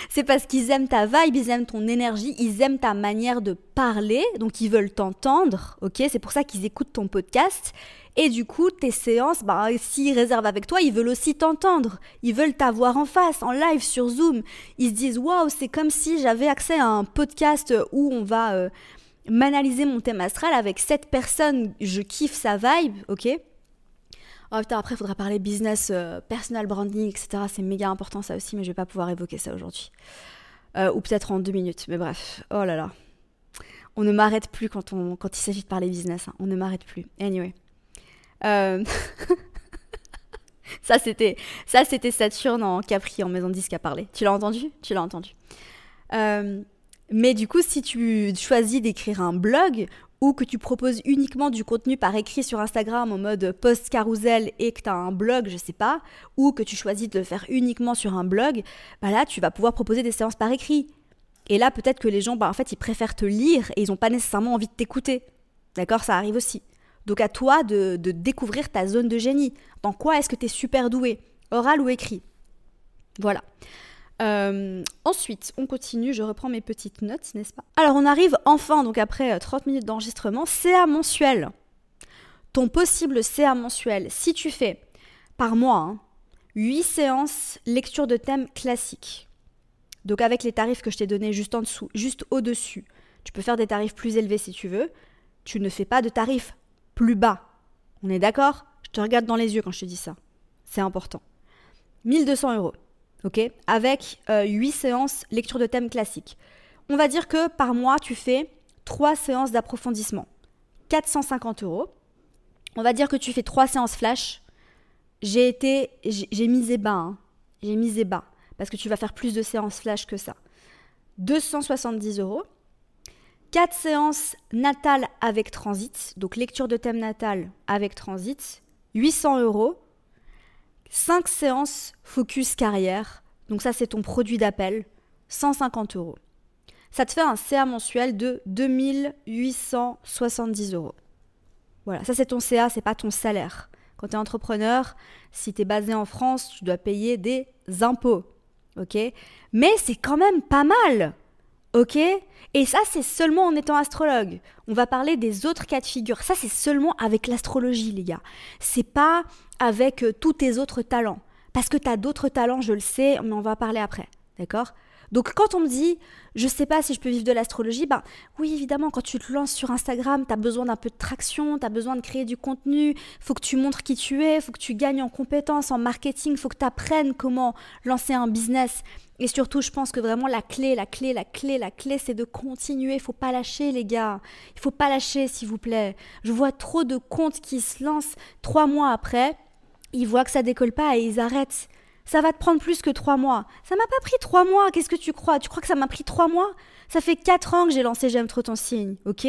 c'est parce qu'ils aiment ta vibe, ils aiment ton énergie, ils aiment ta manière de parler, donc ils veulent t'entendre, ok? C'est pour ça qu'ils écoutent ton podcast. Et du coup, tes séances, s'ils réservent avec toi, ils veulent aussi t'entendre. Ils veulent t'avoir en face, en live, sur Zoom. Ils se disent « Waouh, c'est comme si j'avais accès à un podcast où on va m'analyser mon thème astral avec cette personne. Je kiffe sa vibe, ok ?» Oh putain, après, il faudra parler business, personal branding, etc. C'est méga important ça aussi, mais je vais pas pouvoir évoquer ça aujourd'hui. Ou peut-être en 2 minutes, mais bref. Oh là là. On ne m'arrête plus quand il s'agit de parler business. Hein. On ne m'arrête plus. Anyway. Ça c'était Saturne en Capri en maison 10 qui a parlé. Tu l'as entendu? Tu l'as entendu. Mais du coup, si tu choisis d'écrire un blog ou que tu proposes uniquement du contenu par écrit sur Instagram en mode post carousel et que tu as un blog, je sais pas, ou que tu choisis de le faire uniquement sur un blog, là, tu vas pouvoir proposer des séances par écrit. Et là, peut-être que les gens, en fait, ils préfèrent te lire et ils n'ont pas nécessairement envie de t'écouter. D'accord? Ça arrive aussi. Donc à toi de découvrir ta zone de génie. Dans quoi est-ce que tu es super doué? Oral ou écrit? Voilà. Ensuite, on continue, je reprends mes petites notes, n'est-ce pas? Alors on arrive enfin, donc après 30 minutes d'enregistrement, CA mensuel. Ton possible CA mensuel, si tu fais par mois 8 séances lecture de thème classique, donc avec les tarifs que je t'ai donnés juste en dessous, juste au-dessus, tu peux faire des tarifs plus élevés si tu veux, tu ne fais pas de tarifs plus bas. On est d'accord? Je te regarde dans les yeux quand je te dis ça. C'est important. 1 200 €. ok, avec 8 séances lecture de thème classique. On va dire que par mois, tu fais 3 séances d'approfondissement, 450 €. On va dire que tu fais 3 séances flash. J'ai misé bas, hein. J'ai misé bas, parce que tu vas faire plus de séances flash que ça. 270 €. 4 séances natales avec transit, donc lecture de thème natal avec transit, 800 €. 5 séances focus carrière, donc ça c'est ton produit d'appel, 150 €. Ça te fait un CA mensuel de 2870 €. Voilà, ça c'est ton CA, c'est pas ton salaire. Quand tu es entrepreneur, si tu es basé en France, tu dois payer des impôts, ok? Mais c'est quand même pas mal, ok? Et ça, c'est seulement en étant astrologue. On va parler des autres cas de figure. Ça, c'est seulement avec l'astrologie, les gars. C'est pas avec tous tes autres talents. Parce que tu as d'autres talents, je le sais, mais on va en parler après, d'accord? Donc quand on me dit, je sais pas si je peux vivre de l'astrologie, ben oui, évidemment, quand tu te lances sur Instagram, tu as besoin d'un peu de traction, tu as besoin de créer du contenu, faut que tu montres qui tu es, faut que tu gagnes en compétences, en marketing, faut que tu apprennes comment lancer un business. Et surtout, je pense que vraiment la clé, c'est de continuer. Faut pas lâcher, les gars. Il faut pas lâcher, s'il vous plaît. Je vois trop de comptes qui se lancent 3 mois après, ils voient que ça décolle pas et ils arrêtent. Ça va te prendre plus que 3 mois. Ça m'a pas pris 3 mois, qu'est-ce que tu crois? Tu crois que ça m'a pris 3 mois? Ça fait 4 ans que j'ai lancé J'aime trop ton signe, ok?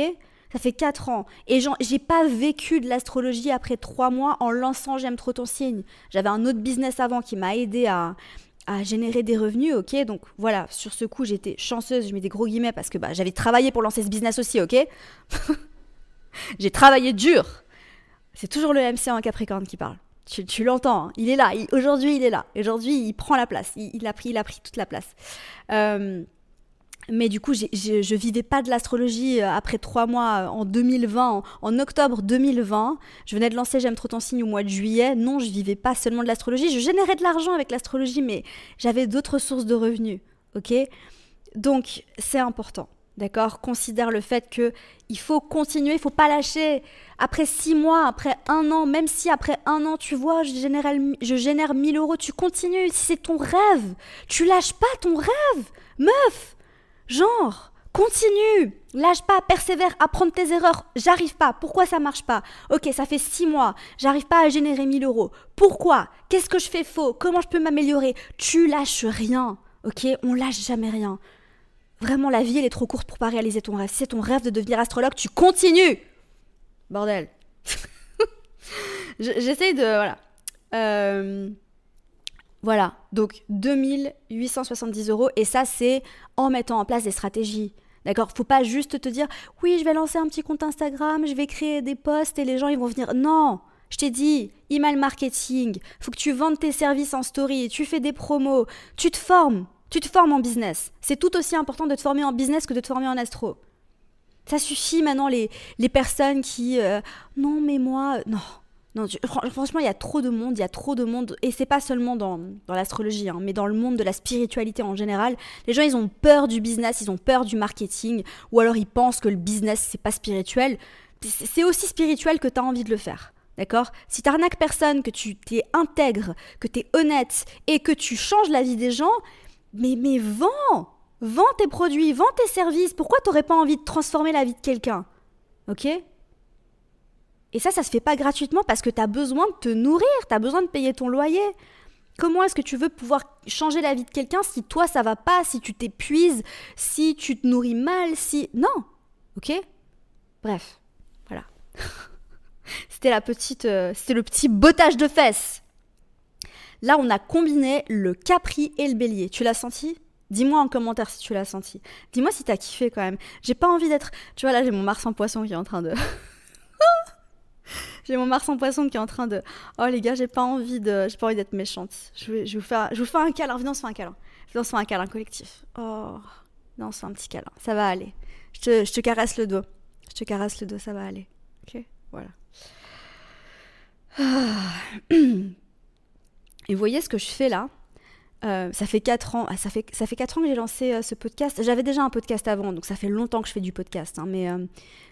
Ça fait 4 ans. Et j'ai pas vécu de l'astrologie après 3 mois en lançant J'aime trop ton signe. J'avais un autre business avant qui m'a aidé à générer des revenus, ok? Donc voilà, sur ce coup, j'étais chanceuse, je mets des gros guillemets parce que j'avais travaillé pour lancer ce business aussi, ok? J'ai travaillé dur. C'est toujours le MC en Capricorne qui parle. Tu l'entends, hein. Il est là. Aujourd'hui, il est là. Aujourd'hui, il prend la place. Il a pris toute la place. Mais du coup, je vivais pas de l'astrologie après 3 mois en 2020, en octobre 2020. Je venais de lancer J'aime trop ton signe au mois de juillet. Non, je vivais pas seulement de l'astrologie. Je générais de l'argent avec l'astrologie, mais j'avais d'autres sources de revenus. Ok? Donc, c'est important. D'accord? Considère le fait qu'il faut continuer, il ne faut pas lâcher. Après 6 mois, après 1 an, même si après 1 an, tu vois, je génère 1000 €, tu continues. Si c'est ton rêve, tu lâches pas ton rêve. Meuf, genre, continue. Lâche pas, persévère, apprends de tes erreurs. J'arrive pas. Pourquoi ça marche pas? Ok, ça fait 6 mois. J'arrive pas à générer 1000 €. Pourquoi? Qu'est-ce que je fais faux? Comment je peux m'améliorer? Tu lâches rien. Ok? On lâche jamais rien. Vraiment, la vie, elle est trop courte pour pas réaliser ton rêve. Si c'est ton rêve de devenir astrologue, tu continues. Bordel. J'essaye de... Voilà. Voilà. Donc, 2870 €. Et ça, c'est en mettant en place des stratégies. D'accord? Faut pas juste te dire, oui, je vais lancer un petit compte Instagram, je vais créer des posts et les gens, ils vont venir. Non! Je t'ai dit, email marketing. Faut que tu vendes tes services en story. Tu fais des promos. Tu te formes. Tu te formes en business. C'est tout aussi important de te former en business que de te former en astro. Ça suffit maintenant les personnes qui... non, mais moi... Non, franchement, il y a trop de monde. Et c'est pas seulement dans l'astrologie, hein, mais dans le monde de la spiritualité en général. Les gens, ils ont peur du business, ils ont peur du marketing. Ou alors, ils pensent que le business, c'est pas spirituel. C'est aussi spirituel que tu as envie de le faire. D'accord? Si tu n'arnaques personne, que tu t'es intègre, que tu es honnête et que tu changes la vie des gens... Mais vends tes produits, vends tes services. Pourquoi t'aurais pas envie de transformer la vie de quelqu'un? Ok? Et ça se fait pas gratuitement parce que t'as besoin de te nourrir, t'as besoin de payer ton loyer. Comment est-ce que tu veux pouvoir changer la vie de quelqu'un si toi ça va pas, si tu t'épuises, si tu te nourris mal, si... Non. Ok? Bref, voilà. C'était le petit bottage de fesses. Là, on a combiné le Capri et le Bélier. Tu l'as senti? Dis-moi en commentaire si tu l'as senti. Dis-moi si t'as kiffé quand même. J'ai pas envie d'être... Tu vois, là, j'ai mon Mars en Poisson qui est en train de... J'ai mon Mars en Poisson qui est en train de... Oh les gars, j'ai pas envie d'être méchante. Je vous fais un câlin. Viens, on se fait un câlin. Viens, on se fait un câlin collectif. Oh, non, on se fait un petit câlin. Ça va aller. Je te caresse le dos. Ça va aller. Ok? Voilà. Et vous voyez ce que je fais là? Ça fait 4 ans. Ça fait 4 ans que j'ai lancé ce podcast. J'avais déjà un podcast avant, donc ça fait longtemps que je fais du podcast. Hein, mais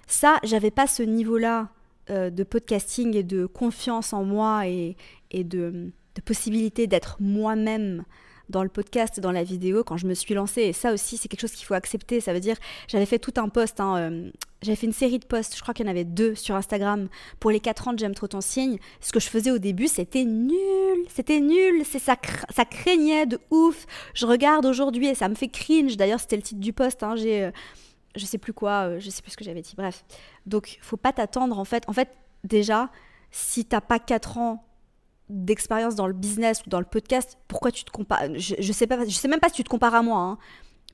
ça, j'avais pas ce niveau-là de podcasting et de confiance en moi et de possibilité d'être moi-même dans le podcast et dans la vidéo quand je me suis lancée. Et ça aussi, c'est quelque chose qu'il faut accepter. Ça veut dire, j'avais fait tout un post, j'avais fait une série de posts, je crois qu'il y en avait 2 sur Instagram, pour les 4 ans de J'aime trop ton signe. Ce que je faisais au début, c'était nul, ça craignait de ouf. Je regarde aujourd'hui et ça me fait cringe. D'ailleurs, c'était le titre du post, je sais plus quoi, je sais plus ce que j'avais dit, bref. Donc, faut pas t'attendre, en fait, déjà, si t'as pas 4 ans d'expérience dans le business ou dans le podcast, pourquoi tu te compares? Je sais même pas si tu te compares à moi, hein.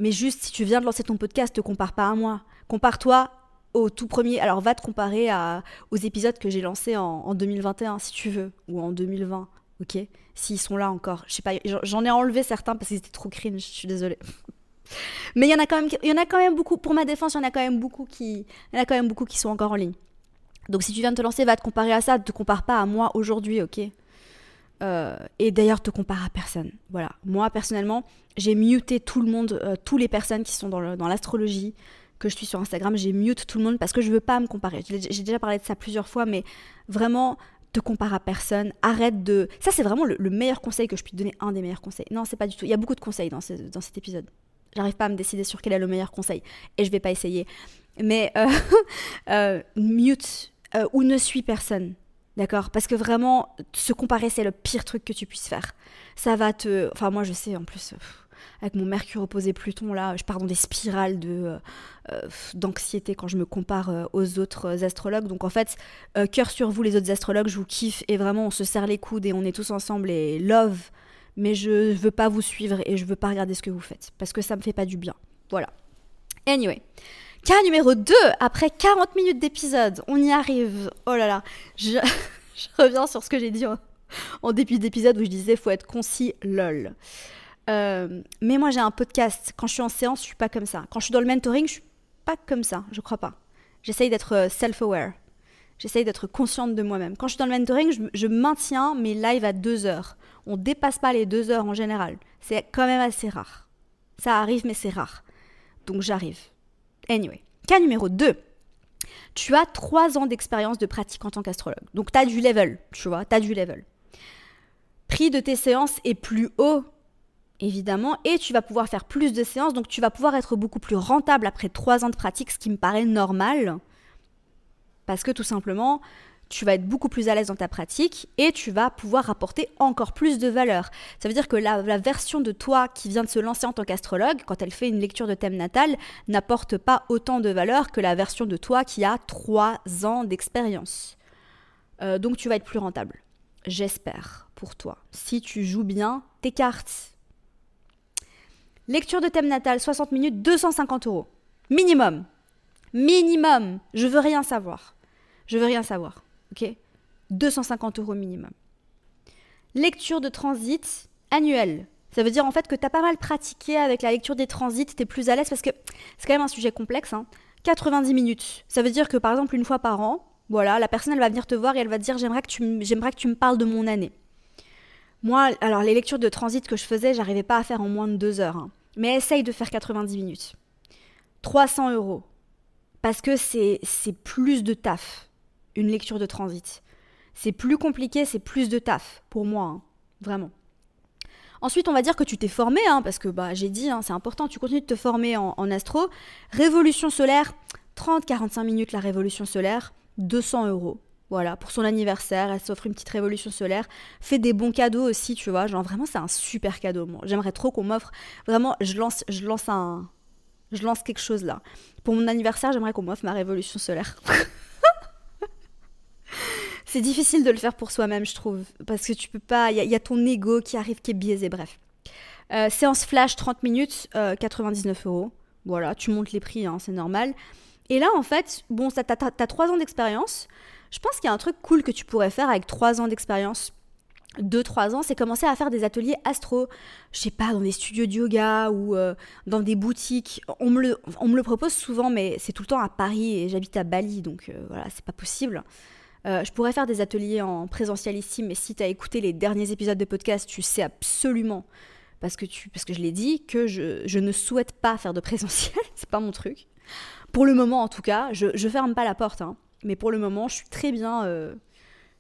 Mais juste, si tu viens de lancer ton podcast, te compare pas à moi. Compare-toi au tout premier. Alors, va te comparer aux épisodes que j'ai lancés en 2021, si tu veux, ou en 2020, ok? S'ils sont là encore. Je sais pas, j'en ai enlevé certains parce qu'ils étaient trop cringe, je suis désolée. Mais il y en a quand même beaucoup, pour ma défense, il y en a quand même beaucoup qui sont encore en ligne. Donc, si tu viens de te lancer, va te comparer à ça, ne te compare pas à moi aujourd'hui, ok? Et d'ailleurs, te compare à personne. Voilà. Moi, personnellement, j'ai muté tout le monde, toutes les personnes qui sont dans l'astrologie, que je suis sur Instagram, j'ai mute tout le monde parce que je veux pas me comparer. J'ai déjà parlé de ça plusieurs fois, mais vraiment, te compare à personne. Arrête de... Ça, c'est vraiment le meilleur conseil que je puisse te donner, un des meilleurs conseils. Non, c'est pas du tout. Il y a beaucoup de conseils dans cet épisode. J'arrive pas à me décider sur quel est le meilleur conseil. Et je vais pas essayer. Mais mute ou ne suis personne. D'accord? Parce que vraiment, se comparer, c'est le pire truc que tu puisses faire. Ça va te... Enfin, moi, je sais, en plus, avec mon Mercure opposé Pluton, là, je pars dans des spirales d'anxiété quand je me compare aux autres astrologues. Donc, en fait, cœur sur vous, les autres astrologues, je vous kiffe. Et vraiment, on se serre les coudes et on est tous ensemble et love. Mais je veux pas vous suivre et je veux pas regarder ce que vous faites. Parce que ça me fait pas du bien. Voilà. Anyway. Cas numéro 2, après 40 minutes d'épisode, on y arrive. Oh là là, je reviens sur ce que j'ai dit en début d'épisode où je disais faut être concis, lol. Mais moi j'ai un podcast, quand je suis en séance, je suis pas comme ça. Quand je suis dans le mentoring, je suis pas comme ça, je crois pas. J'essaye d'être self-aware, j'essaye d'être consciente de moi-même. Quand je suis dans le mentoring, je maintiens mes lives à 2 heures. On dépasse pas les 2 heures en général. C'est quand même assez rare. Ça arrive mais c'est rare. Donc j'arrive. Anyway, cas numéro 2. Tu as 3 ans d'expérience de pratique en tant qu'astrologue. Donc, tu as du level, tu vois, tu as du level. Prix de tes séances est plus haut, évidemment, et tu vas pouvoir faire plus de séances, donc tu vas pouvoir être beaucoup plus rentable après 3 ans de pratique, ce qui me paraît normal, parce que tout simplement, tu vas être beaucoup plus à l'aise dans ta pratique et tu vas pouvoir apporter encore plus de valeur. Ça veut dire que la version de toi qui vient de se lancer en tant qu'astrologue, quand elle fait une lecture de thème natal, n'apporte pas autant de valeur que la version de toi qui a 3 ans d'expérience. Donc tu vas être plus rentable. J'espère pour toi. Si tu joues bien tes cartes. Lecture de thème natal, 60 minutes, 250 €. Minimum. Minimum. Je veux rien savoir. Ok, 250 € minimum. Lecture de transit annuelle. Ça veut dire en fait que tu as pas mal pratiqué avec la lecture des transits, tu es plus à l'aise parce que c'est quand même un sujet complexe. 90 minutes. Ça veut dire que par exemple une fois par an, voilà, la personne elle va venir te voir et elle va te dire j'aimerais que tu me parles de mon année. Moi, alors les lectures de transit que je faisais, j'arrivais pas à faire en moins de 2 heures. Mais essaye de faire 90 minutes. 300 €. Parce que c'est plus de taf. Une lecture de transit. C'est plus compliqué, c'est plus de taf, pour moi, vraiment. Ensuite, on va dire que tu t'es formé, parce que j'ai dit, c'est important, tu continues de te former en astro. Révolution solaire, 30-45 minutes la révolution solaire, 200 €. Voilà, pour son anniversaire, elle s'offre une petite révolution solaire. Fait des bons cadeaux aussi, tu vois, genre vraiment c'est un super cadeau. Moi, j'aimerais trop qu'on m'offre, vraiment, je lance quelque chose là. Pour mon anniversaire, j'aimerais qu'on m'offre ma révolution solaire. C'est difficile de le faire pour soi-même, je trouve, parce que tu peux pas, il y a ton ego qui arrive, qui est biaisé, bref. Séance flash, 30 minutes, 99 €. Voilà, tu montes les prix, c'est normal. Et là, en fait, bon, t'as 3 ans d'expérience. Je pense qu'il y a un truc cool que tu pourrais faire avec 3 ans d'expérience. 2-3 ans, c'est commencer à faire des ateliers astro. Je sais pas, dans des studios de yoga ou dans des boutiques. On me le propose souvent, mais c'est tout le temps à Paris et j'habite à Bali, donc voilà, c'est pas possible. Je pourrais faire des ateliers en présentiel ici, mais si tu as écouté les derniers épisodes de podcast, tu sais absolument, parce que je l'ai dit, que je ne souhaite pas faire de présentiel, c'est pas mon truc. Pour le moment, en tout cas, je ferme pas la porte, mais pour le moment, je suis très bien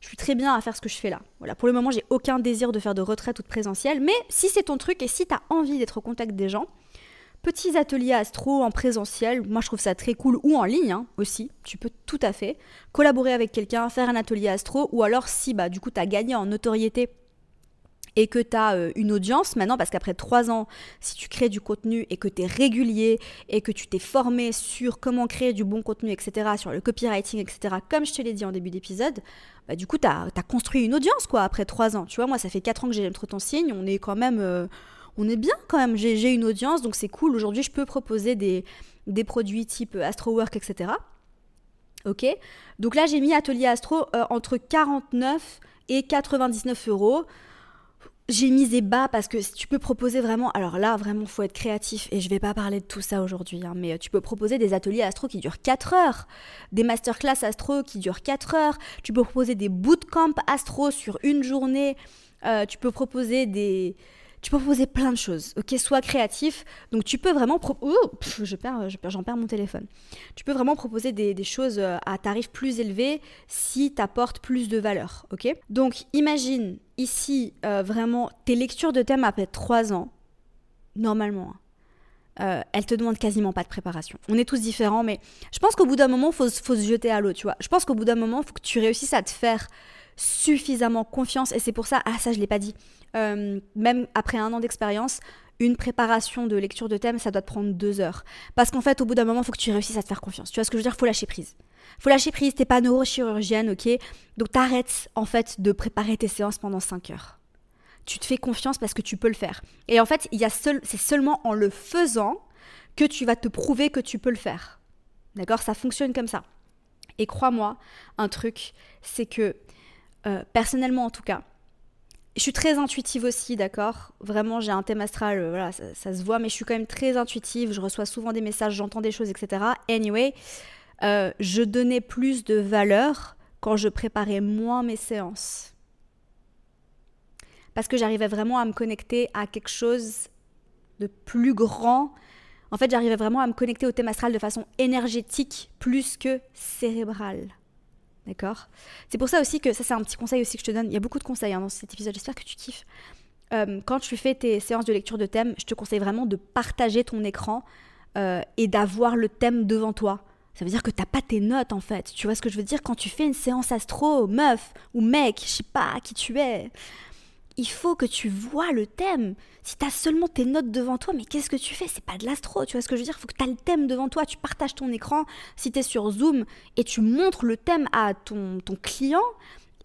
Je suis très bien à faire ce que je fais là. Voilà, pour le moment, j'ai aucun désir de faire de retraite ou de présentiel, mais si c'est ton truc et si tu as envie d'être au contact des gens, petits ateliers astro en présentiel, moi je trouve ça très cool, ou en ligne aussi, tu peux tout à fait collaborer avec quelqu'un, faire un atelier astro, ou alors si du coup tu as gagné en notoriété et que tu as une audience maintenant, parce qu'après 3 ans, si tu crées du contenu et que tu es régulier et que tu t'es formé sur comment créer du bon contenu, etc., sur le copywriting, etc., comme je te l'ai dit en début d'épisode, du coup, tu as construit une audience, quoi, après 3 ans. Tu vois, moi, ça fait 4 ans que j'aime trop ton signe, on est quand même... on est bien quand même, j'ai une audience, donc c'est cool. Aujourd'hui, je peux proposer des produits type AstroWork, etc. Ok. Donc là, j'ai mis Atelier Astro entre 49 et 99 €. J'ai misé bas parce que tu peux proposer vraiment... Alors là, vraiment, il faut être créatif. Et je ne vais pas parler de tout ça aujourd'hui. Mais tu peux proposer des ateliers astro qui durent 4 heures. Des masterclass astro qui durent 4 heures. Tu peux proposer des bootcamps astro sur une journée. Tu peux proposer plein de choses, ok? Sois créatif. Donc tu peux vraiment... j'en perds mon téléphone. Tu peux vraiment proposer des choses à tarif plus élevé si tu apportes plus de valeur, ok? Donc imagine ici vraiment tes lectures de thèmes après 3 ans, normalement, elles te demandent quasiment pas de préparation. On est tous différents, mais je pense qu'au bout d'un moment, faut se jeter à l'eau, tu vois. Je pense qu'au bout d'un moment, il faut que tu réussisses à te faire suffisamment confiance, et c'est pour ça, ça je l'ai pas dit, même après 1 an d'expérience, une préparation de lecture de thème, ça doit te prendre 2 heures. Parce qu'en fait, au bout d'un moment, il faut que tu réussisses à te faire confiance. Tu vois ce que je veux dire? Faut lâcher prise. Faut lâcher prise, t'es pas neurochirurgienne, ok? Donc t'arrêtes en fait de préparer tes séances pendant 5 heures. Tu te fais confiance parce que tu peux le faire. Et en fait, c'est seulement en le faisant que tu vas te prouver que tu peux le faire. D'accord? Ça fonctionne comme ça. Et crois-moi, un truc, c'est que personnellement en tout cas, je suis très intuitive aussi, d'accord? Vraiment, j'ai un thème astral, voilà, ça se voit, mais je suis quand même très intuitive, je reçois souvent des messages, j'entends des choses, etc. Anyway, je donnais plus de valeur quand je préparais moins mes séances. Parce que j'arrivais vraiment à me connecter à quelque chose de plus grand. En fait, j'arrivais vraiment à me connecter au thème astral de façon énergétique plus que cérébrale. D'accord? C'est pour ça aussi que, ça c'est un petit conseil aussi que je te donne, il y a beaucoup de conseils dans cet épisode, j'espère que tu kiffes. Quand tu fais tes séances de lecture de thème, je te conseille vraiment de partager ton écran et d'avoir le thème devant toi. Ça veut dire que t'as pas tes notes en fait, tu vois ce que je veux dire? Quand tu fais une séance astro, meuf ou mec, je sais pas qui tu es, il faut que tu vois le thème. Si tu as seulement tes notes devant toi, mais qu'est-ce que tu fais? C'est pas de l'astro, tu vois ce que je veux dire? Il faut que tu as le thème devant toi, tu partages ton écran, si tu es sur Zoom, et tu montres le thème à ton client,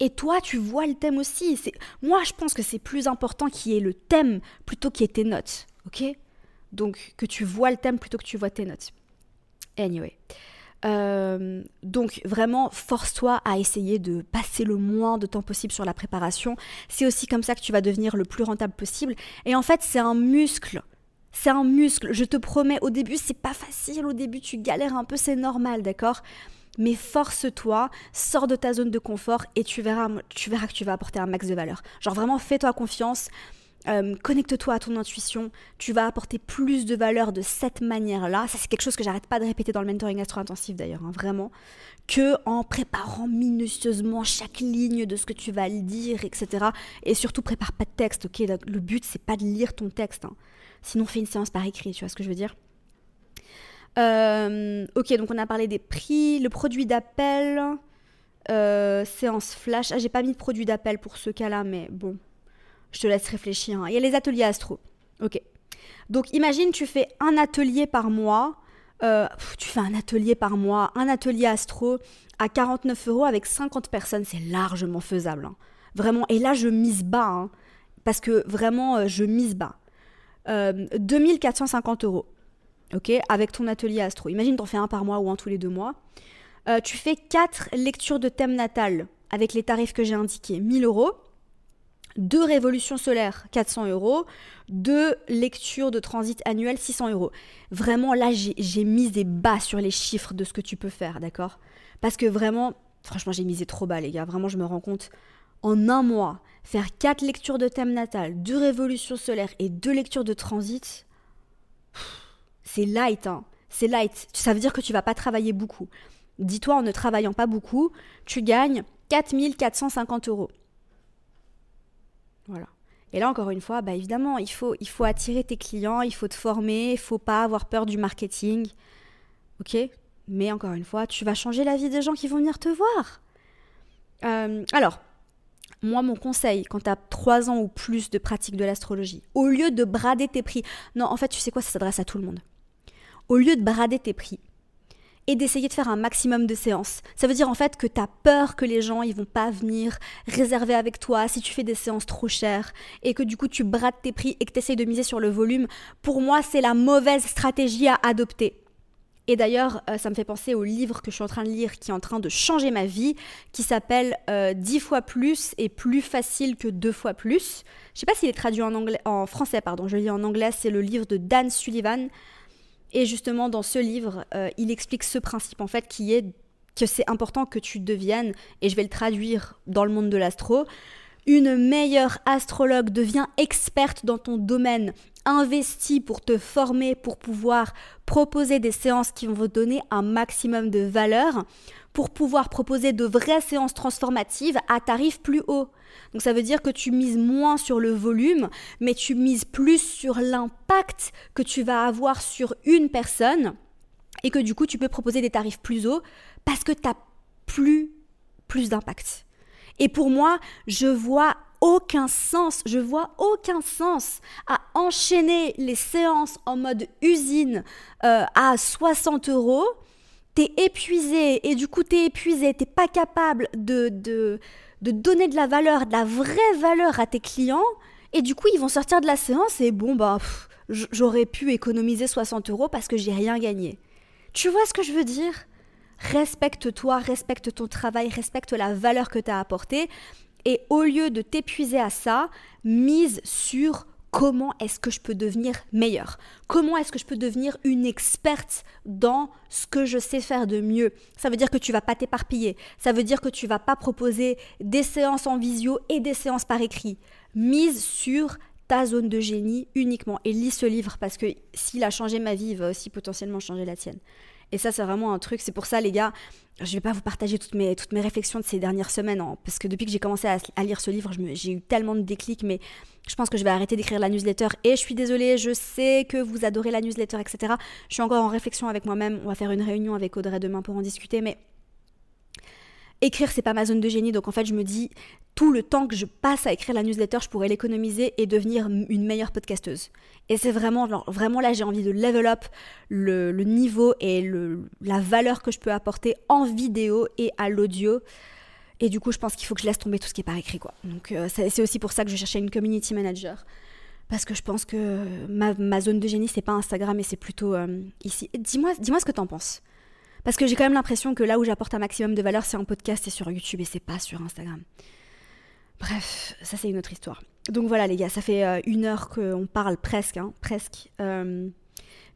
et toi, tu vois le thème aussi. Moi, je pense que c'est plus important qu'il y ait le thème plutôt qu'il y ait tes notes, ok? Donc, que tu vois le thème plutôt que tu vois tes notes. Anyway. Donc vraiment force-toi à essayer de passer le moins de temps possible sur la préparation. C'est aussi comme ça que tu vas devenir le plus rentable possible. Et en fait c'est un muscle. Je te promets, au début c'est pas facile, au début tu galères un peu, c'est normal, d'accord? Mais force-toi, sors de ta zone de confort et tu verras que tu vas apporter un max de valeur. Genre vraiment fais-toi confiance. Connecte-toi à ton intuition, tu vas apporter plus de valeur de cette manière-là. Ça, c'est quelque chose que j'arrête pas de répéter dans le mentoring astro-intensif d'ailleurs, vraiment, que en préparant minutieusement chaque ligne de ce que tu vas dire, etc. Et surtout, prépare pas de texte, ok? Le but, c'est pas de lire ton texte, hein. Sinon, fais une séance par écrit, tu vois ce que je veux dire? Ok, donc on a parlé des prix, le produit d'appel, séance flash. J'ai pas mis de produit d'appel pour ce cas-là, mais bon... Je te laisse réfléchir, hein. Il y a les ateliers astro. Ok. Donc, imagine, tu fais un atelier par mois. Un atelier astro à 49 € avec 50 personnes. C'est largement faisable, hein. Vraiment. Et là, je mise bas. Hein, parce que vraiment, je mise bas. 2450 €. Ok. Avec ton atelier astro. Imagine, t'en fais un par mois ou un tous les 2 mois. Tu fais 4 lectures de thème natal avec les tarifs que j'ai indiqués. 1000 €. 2 révolutions solaires, 400 €, 2 lectures de transit annuel, 600 €. Vraiment, là, j'ai misé bas sur les chiffres de ce que tu peux faire, d'accord? Parce que vraiment, franchement, j'ai misé trop bas, les gars. Vraiment, je me rends compte, en un mois, faire 4 lectures de thème natal, 2 révolutions solaires et 2 lectures de transit, c'est light, hein. C'est light. Ça veut dire que tu vas pas travailler beaucoup. Dis-toi, en ne travaillant pas beaucoup, tu gagnes 4 450 €. Voilà. Et là, encore une fois, évidemment, il faut attirer tes clients, il faut te former, il ne faut pas avoir peur du marketing. Ok ? Mais encore une fois, tu vas changer la vie des gens qui vont venir te voir. Alors, moi, mon conseil, quand tu as 3 ans ou plus de pratique de l'astrologie, au lieu de brader tes prix, non, en fait, tu sais quoi, ça s'adresse à tout le monde. Au lieu de brader tes prix et d'essayer de faire un maximum de séances, ça veut dire en fait que tu as peur que les gens, ils vont pas venir réserver avec toi si tu fais des séances trop chères et que du coup, tu brades tes prix et que tu essayes de miser sur le volume. Pour moi, c'est la mauvaise stratégie à adopter. Et d'ailleurs, ça me fait penser au livre que je suis en train de lire qui est en train de changer ma vie, qui s'appelle 10 fois plus et plus facile que 2 fois plus. Je ne sais pas s'il est traduit en français, je lis en anglais, c'est le livre de Dan Sullivan. Et justement, dans ce livre, il explique ce principe en fait qui est que c'est important que tu deviennes, et je vais le traduire dans le monde de l'astro, une meilleure astrologue, deviens experte dans ton domaine, investis pour te former, pour pouvoir proposer des séances qui vont te donner un maximum de valeur, pour pouvoir proposer de vraies séances transformatives à tarif plus haut. Donc ça veut dire que tu mises moins sur le volume, mais tu mises plus sur l'impact que tu vas avoir sur une personne et que du coup tu peux proposer des tarifs plus hauts parce que tu as plus d'impact. Et pour moi, je vois aucun sens à enchaîner les séances en mode usine à 60 €. T'es épuisé et du coup t'es pas capable de donner de la valeur, de la vraie valeur à tes clients et du coup ils vont sortir de la séance et j'aurais pu économiser 60 € parce que j'ai rien gagné. Tu vois ce que je veux dire ? Respecte-toi, respecte ton travail, respecte la valeur que tu as apportée et au lieu de t'épuiser à ça, mise sur comment est-ce que je peux devenir meilleure ? Comment est-ce que je peux devenir une experte dans ce que je sais faire de mieux ? Ça veut dire que tu vas pas t'éparpiller. Ça veut dire que tu vas pas proposer des séances en visio et des séances par écrit. Mise sur ta zone de génie uniquement. Et lis ce livre parce que s'il a changé ma vie, il va aussi potentiellement changer la tienne. Et ça, c'est vraiment un truc. C'est pour ça, les gars, je ne vais pas vous partager toutes mes réflexions de ces dernières semaines. Parce que depuis que j'ai commencé à lire ce livre, j'ai eu tellement de déclics. Mais je pense que je vais arrêter d'écrire la newsletter. Et je suis désolée, je sais que vous adorez la newsletter, etc. Je suis encore en réflexion avec moi-même. On va faire une réunion avec Audrey demain pour en discuter. Mais écrire, c'est pas ma zone de génie. Donc en fait, je me dis, tout le temps que je passe à écrire la newsletter, je pourrais l'économiser et devenir une meilleure podcasteuse. Et c'est vraiment là, j'ai envie de level up le niveau et la valeur que je peux apporter en vidéo et à l'audio. Et du coup, je pense qu'il faut que je laisse tomber tout ce qui est par écrit, quoi. Donc c'est aussi pour ça que je cherchais une community manager. Parce que je pense que ma zone de génie, c'est pas Instagram, mais c'est plutôt ici. Dis-moi ce que t'en penses. Parce que j'ai quand même l'impression que là où j'apporte un maximum de valeur, c'est en podcast et sur YouTube et c'est pas sur Instagram. Bref, ça c'est une autre histoire. Donc voilà les gars, ça fait 1 heure qu'on parle presque.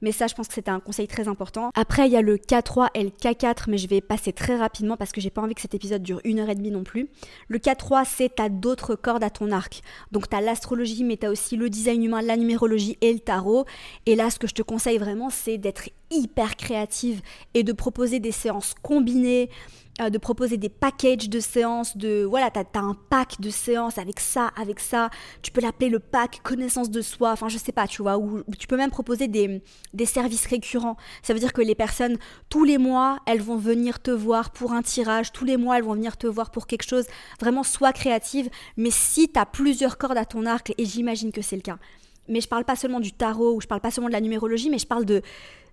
Mais ça, je pense que c'était un conseil très important. Après, il y a le K3 et le K4, mais je vais passer très rapidement parce que j'ai pas envie que cet épisode dure 1h30 non plus. Le K3, c'est t'as d'autres cordes à ton arc. Donc t'as l'astrologie, mais t'as aussi le design humain, la numérologie et le tarot. Et là, ce que je te conseille vraiment, c'est d'être hyper créative et de proposer des séances combinées, de proposer des packages de séances, t'as un pack de séances avec ça, tu peux l'appeler le pack connaissance de soi, enfin je sais pas, tu vois, ou tu peux même proposer des services récurrents, ça veut dire que les personnes, tous les mois, elles vont venir te voir pour un tirage, tous les mois, elles vont venir te voir pour quelque chose, vraiment sois créative, mais si t'as plusieurs cordes à ton arc, et j'imagine que c'est le cas, mais je parle pas seulement du tarot, ou je parle pas seulement de la numérologie, mais je parle de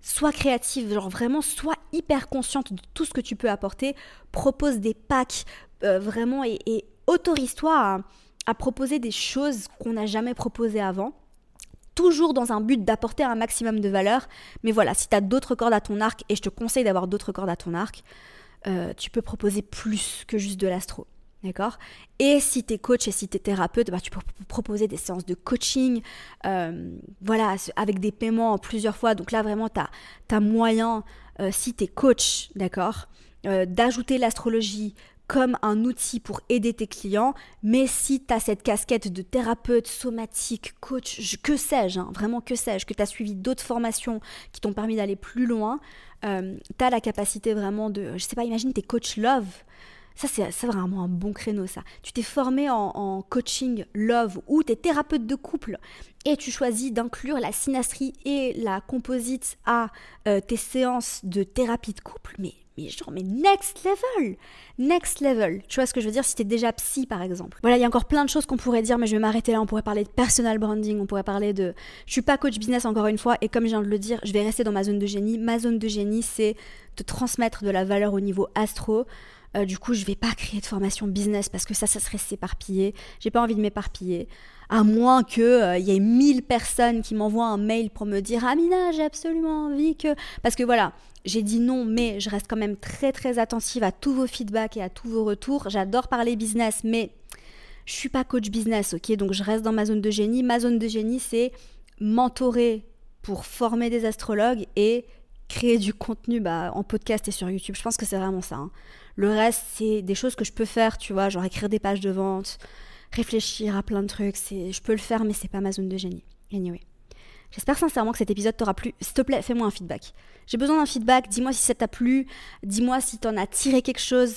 sois créative, genre vraiment sois hyper consciente de tout ce que tu peux apporter, propose des packs vraiment et autorise-toi à proposer des choses qu'on n'a jamais proposées avant, toujours dans un but d'apporter un maximum de valeur, mais voilà, si tu as d'autres cordes à ton arc, et je te conseille d'avoir d'autres cordes à ton arc, tu peux proposer plus que juste de l'astro. D'accord ? Et si tu es coach et si tu es thérapeute, tu peux proposer des séances de coaching, avec des paiements en plusieurs fois. Donc là, vraiment, tu as moyen, si tu es coach, d'accord, d'ajouter l'astrologie comme un outil pour aider tes clients. Mais si tu as cette casquette de thérapeute, somatique, coach, que sais-je, vraiment que sais-je, que tu as suivi d'autres formations qui t'ont permis d'aller plus loin, tu as la capacité vraiment de, je sais pas, imagine t'es coach love. Ça, c'est vraiment un bon créneau, ça. Tu t'es formé en coaching love ou t'es thérapeute de couple et tu choisis d'inclure la synastrie et la composite à tes séances de thérapie de couple, mais next level. Next level. Tu vois ce que je veux dire si t'es déjà psy, par exemple. Voilà, il y a encore plein de choses qu'on pourrait dire, mais je vais m'arrêter là. On pourrait parler de personal branding, on pourrait parler de... Je suis pas coach business, encore une fois, et comme je viens de le dire, je vais rester dans ma zone de génie. Ma zone de génie, c'est de transmettre de la valeur au niveau astro. Du coup, je vais pas créer de formation business parce que ça serait s'éparpiller. J'ai pas envie de m'éparpiller. À moins que y ait 1000 personnes qui m'envoient un mail pour me dire « Amina, j'ai absolument envie que... » Parce que voilà, j'ai dit non, mais je reste quand même très très attentive à tous vos feedbacks et à tous vos retours. J'adore parler business, mais je suis pas coach business, ok? Donc je reste dans ma zone de génie. Ma zone de génie, c'est mentorer pour former des astrologues et créer du contenu en podcast et sur YouTube. Je pense que c'est vraiment ça. Hein. Le reste, c'est des choses que je peux faire, tu vois, genre écrire des pages de vente, réfléchir à plein de trucs. Je peux le faire, mais c'est pas ma zone de génie. Anyway. J'espère sincèrement que cet épisode t'aura plu. S'il te plaît, fais-moi un feedback. J'ai besoin d'un feedback. Dis-moi si ça t'a plu. Dis-moi si t'en as tiré quelque chose.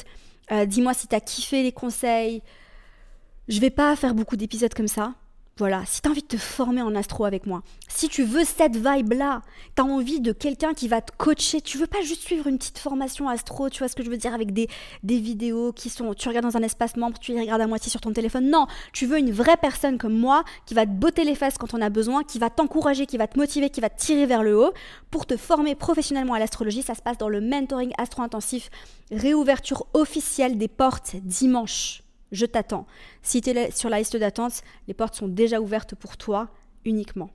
Dis-moi si t'as kiffé les conseils. Je vais pas faire beaucoup d'épisodes comme ça. Voilà, si t'as envie de te former en astro avec moi, si tu veux cette vibe-là, t'as envie de quelqu'un qui va te coacher, tu veux pas juste suivre une petite formation astro, tu vois ce que je veux dire, avec des vidéos qui sont, tu regardes dans un espace membre, tu les regardes à moitié sur ton téléphone. Non, tu veux une vraie personne comme moi qui va te botter les fesses quand on a besoin, qui va t'encourager, qui va te motiver, qui va te tirer vers le haut pour te former professionnellement à l'astrologie. Ça se passe dans le mentoring astro-intensif, réouverture officielle des portes dimanche. Je t'attends. Si tu es sur la liste d'attente, les portes sont déjà ouvertes pour toi uniquement.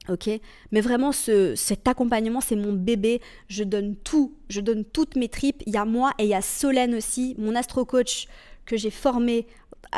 Ok ? Mais vraiment, cet accompagnement, c'est mon bébé. Je donne tout. Je donne toutes mes tripes. Il y a moi et il y a Solène aussi, mon astro-coach que j'ai formé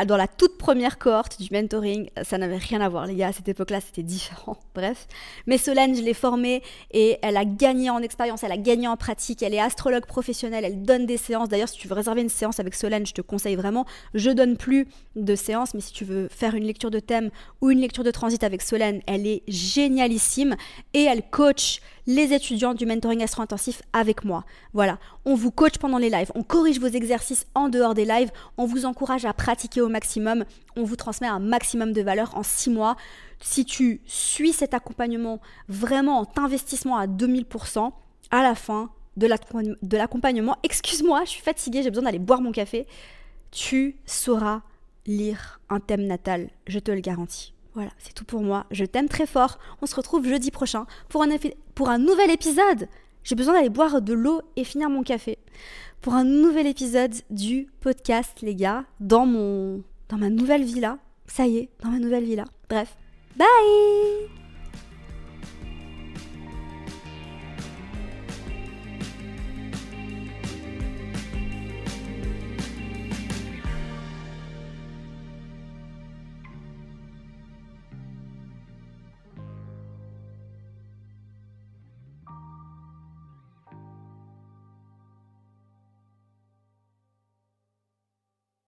dans la toute première cohorte du mentoring. Ça n'avait rien à voir, les gars. À cette époque-là, c'était différent. Bref. Mais Solène, je l'ai formée et elle a gagné en expérience, elle a gagné en pratique. Elle est astrologue professionnelle, elle donne des séances. D'ailleurs, si tu veux réserver une séance avec Solène, je te conseille vraiment. Je donne plus de séances, mais si tu veux faire une lecture de thème ou une lecture de transit avec Solène, elle est génialissime et elle coach les étudiants du mentoring astro-intensif avec moi. Voilà, on vous coach pendant les lives, on corrige vos exercices en dehors des lives, on vous encourage à pratiquer au maximum, on vous transmet un maximum de valeur en 6 mois. Si tu suis cet accompagnement vraiment en t'investissement à 2000%, à la fin de l'accompagnement, excuse-moi, je suis fatiguée, j'ai besoin d'aller boire mon café, tu sauras lire un thème natal, je te le garantis. Voilà, c'est tout pour moi. Je t'aime très fort. On se retrouve jeudi prochain pour un nouvel épisode. J'ai besoin d'aller boire de l'eau et finir mon café. Pour un nouvel épisode du podcast, les gars, dans ma nouvelle villa. Ça y est, dans ma nouvelle villa. Bref, bye!